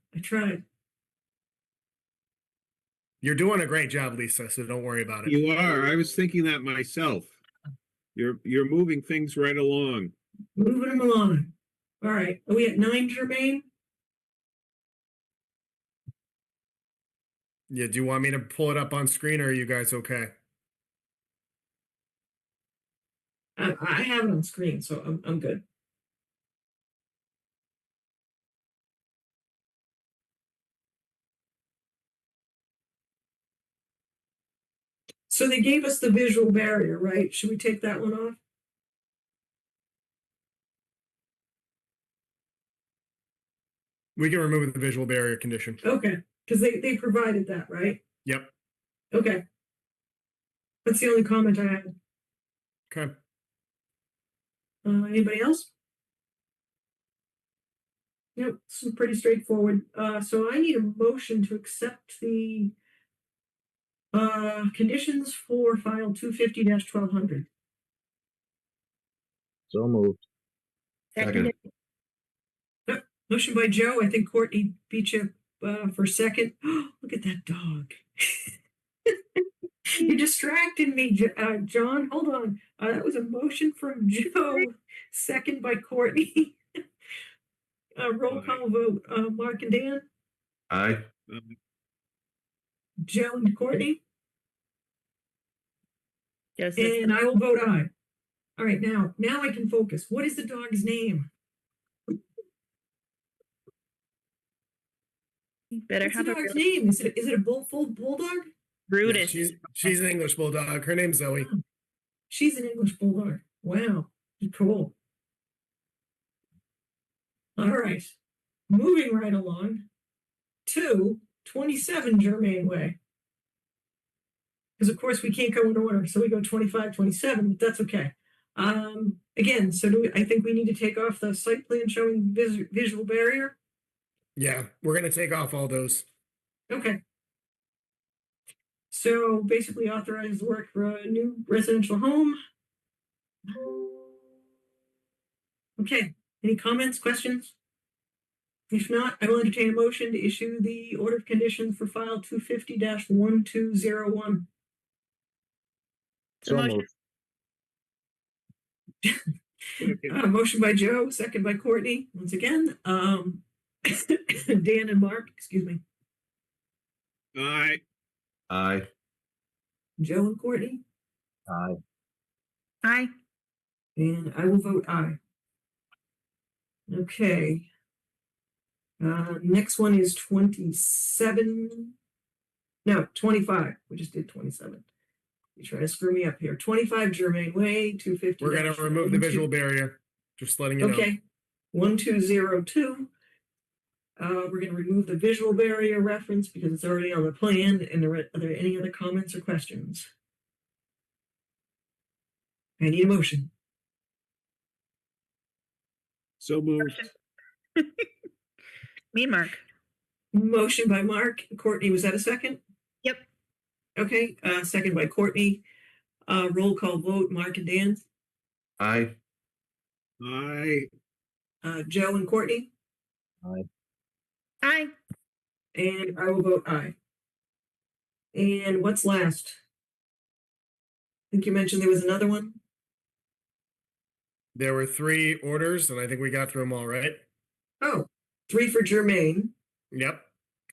You're doing a great job, Lisa, so don't worry about it. You are. I was thinking that myself. You're moving things right along. Moving them along. All right, are we at 9, Jermaine? Yeah, do you want me to pull it up on screen or are you guys okay? I have it on screen, so I'm good. So they gave us the visual barrier, right? Should we take that one off? We can remove the visual barrier condition. Okay, because they provided that, right? Yep. Okay. That's the only comment I had. Okay. Anybody else? Yep, it's pretty straightforward. So I need a motion to accept the conditions for file 250-1200. So moved. Second. Motion by Joe. I think Courtney beat you for second. Look at that dog. You distracted me, John. Hold on. That was a motion from Joe, second by Courtney. Roll call vote. Mark and Dan, Aye. Joe and Courtney, Yes. and I will vote aye. All right, now I can focus. What is the dog's name? You better What's have the a dog's real name? Is it a full bulldog? Yeah, Brutus. she's an English bulldog. Her name's Zoe. She's an English bulldog. Wow, cool. All right, moving right along to 27 Germain Way. Because of course we can't go in order, so we go 25, 27, but that's okay. Again, so I think we need to take off the site plan showing visual barrier. Yeah, we're gonna take off all those. Okay. So basically authorize work for a new residential home. Okay, any comments, questions? If not, I will entertain a motion to issue the order of conditions for file 250-1201. So moved. Motion by Joe, second by Courtney. Once again, Dan and Mark, excuse me. Aye. Aye. Joe and Courtney, Aye. Aye. and I will vote aye. Okay. Next one is 27. No, 25. We just did 27. You try to screw me up here. 25 Germain Way, 250. We're gonna remove the visual barrier. Just letting you know. Okay. 1202. We're going to remove the visual barrier reference because it's already on the plan. And are there any other comments or questions? I need a motion. So moved. Me, Mark. Motion by Mark. Courtney, was that a second? Yep. Okay, second by Courtney. Roll call vote, Mark and Dan. Aye. Aye. Joe and Courtney. Aye. Aye. And I will vote aye. And what's last? I think you mentioned there was another one. There were 3 orders, and I think we got through them all, right? Oh, 3 for Germain Yep.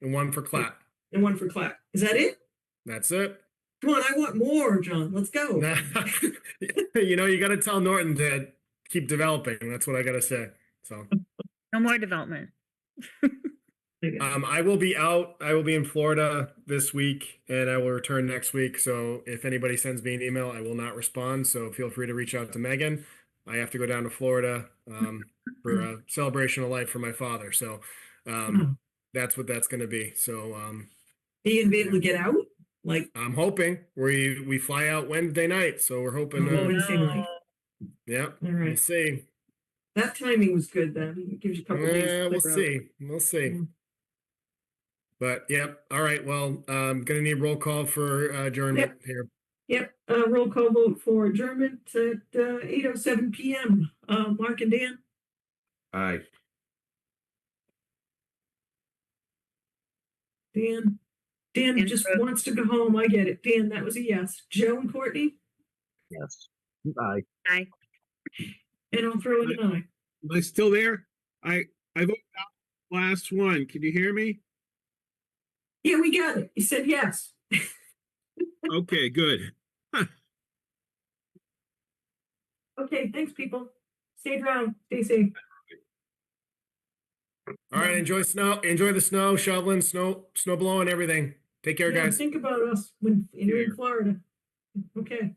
And 1 for Clap. and 1 for Clap. Is that it? That's it. Come on, I want more, John. Let's go. You know, you got to tell Norton to keep developing. That's what I got to say. So, No more development. I will be out. I will be in Florida this week, and I will return next week. So, if anybody sends me an email, I will not respond. So, feel free to reach out to Megan. I have to go down to Florida for a celebration of life for my father. So, that's what that's going to be. So, Are you gonna be able to get out? Like I'm hoping we fly out Wednesday night. So we're hoping. Wednesday night. Yeah. All We'll right. see. That timing was good then. It gives you a couple days. Yeah, to we'll figure out. see. We'll see. Mm. But yep. All right. Well, I'm gonna need roll call for adjournment here. Yep, roll call vote for adjournment at 8:07 PM. Mark and Dan? Aye. Dan Dan just votes. wants to go home. I get it. Dan, that was a yes. Joe and Courtney? Yes. Aye. Aye. And I'll throw in an aye. Am I still there? I voted out last one. Can you hear me? Yeah, we got it. You said yes. Okay, good. Okay, thanks, people. Stay dry, stay safe. All right, enjoy the snow, shoveling, snow blowing, everything. Take care, Yeah, guys. think about us when you're in Florida. Okay.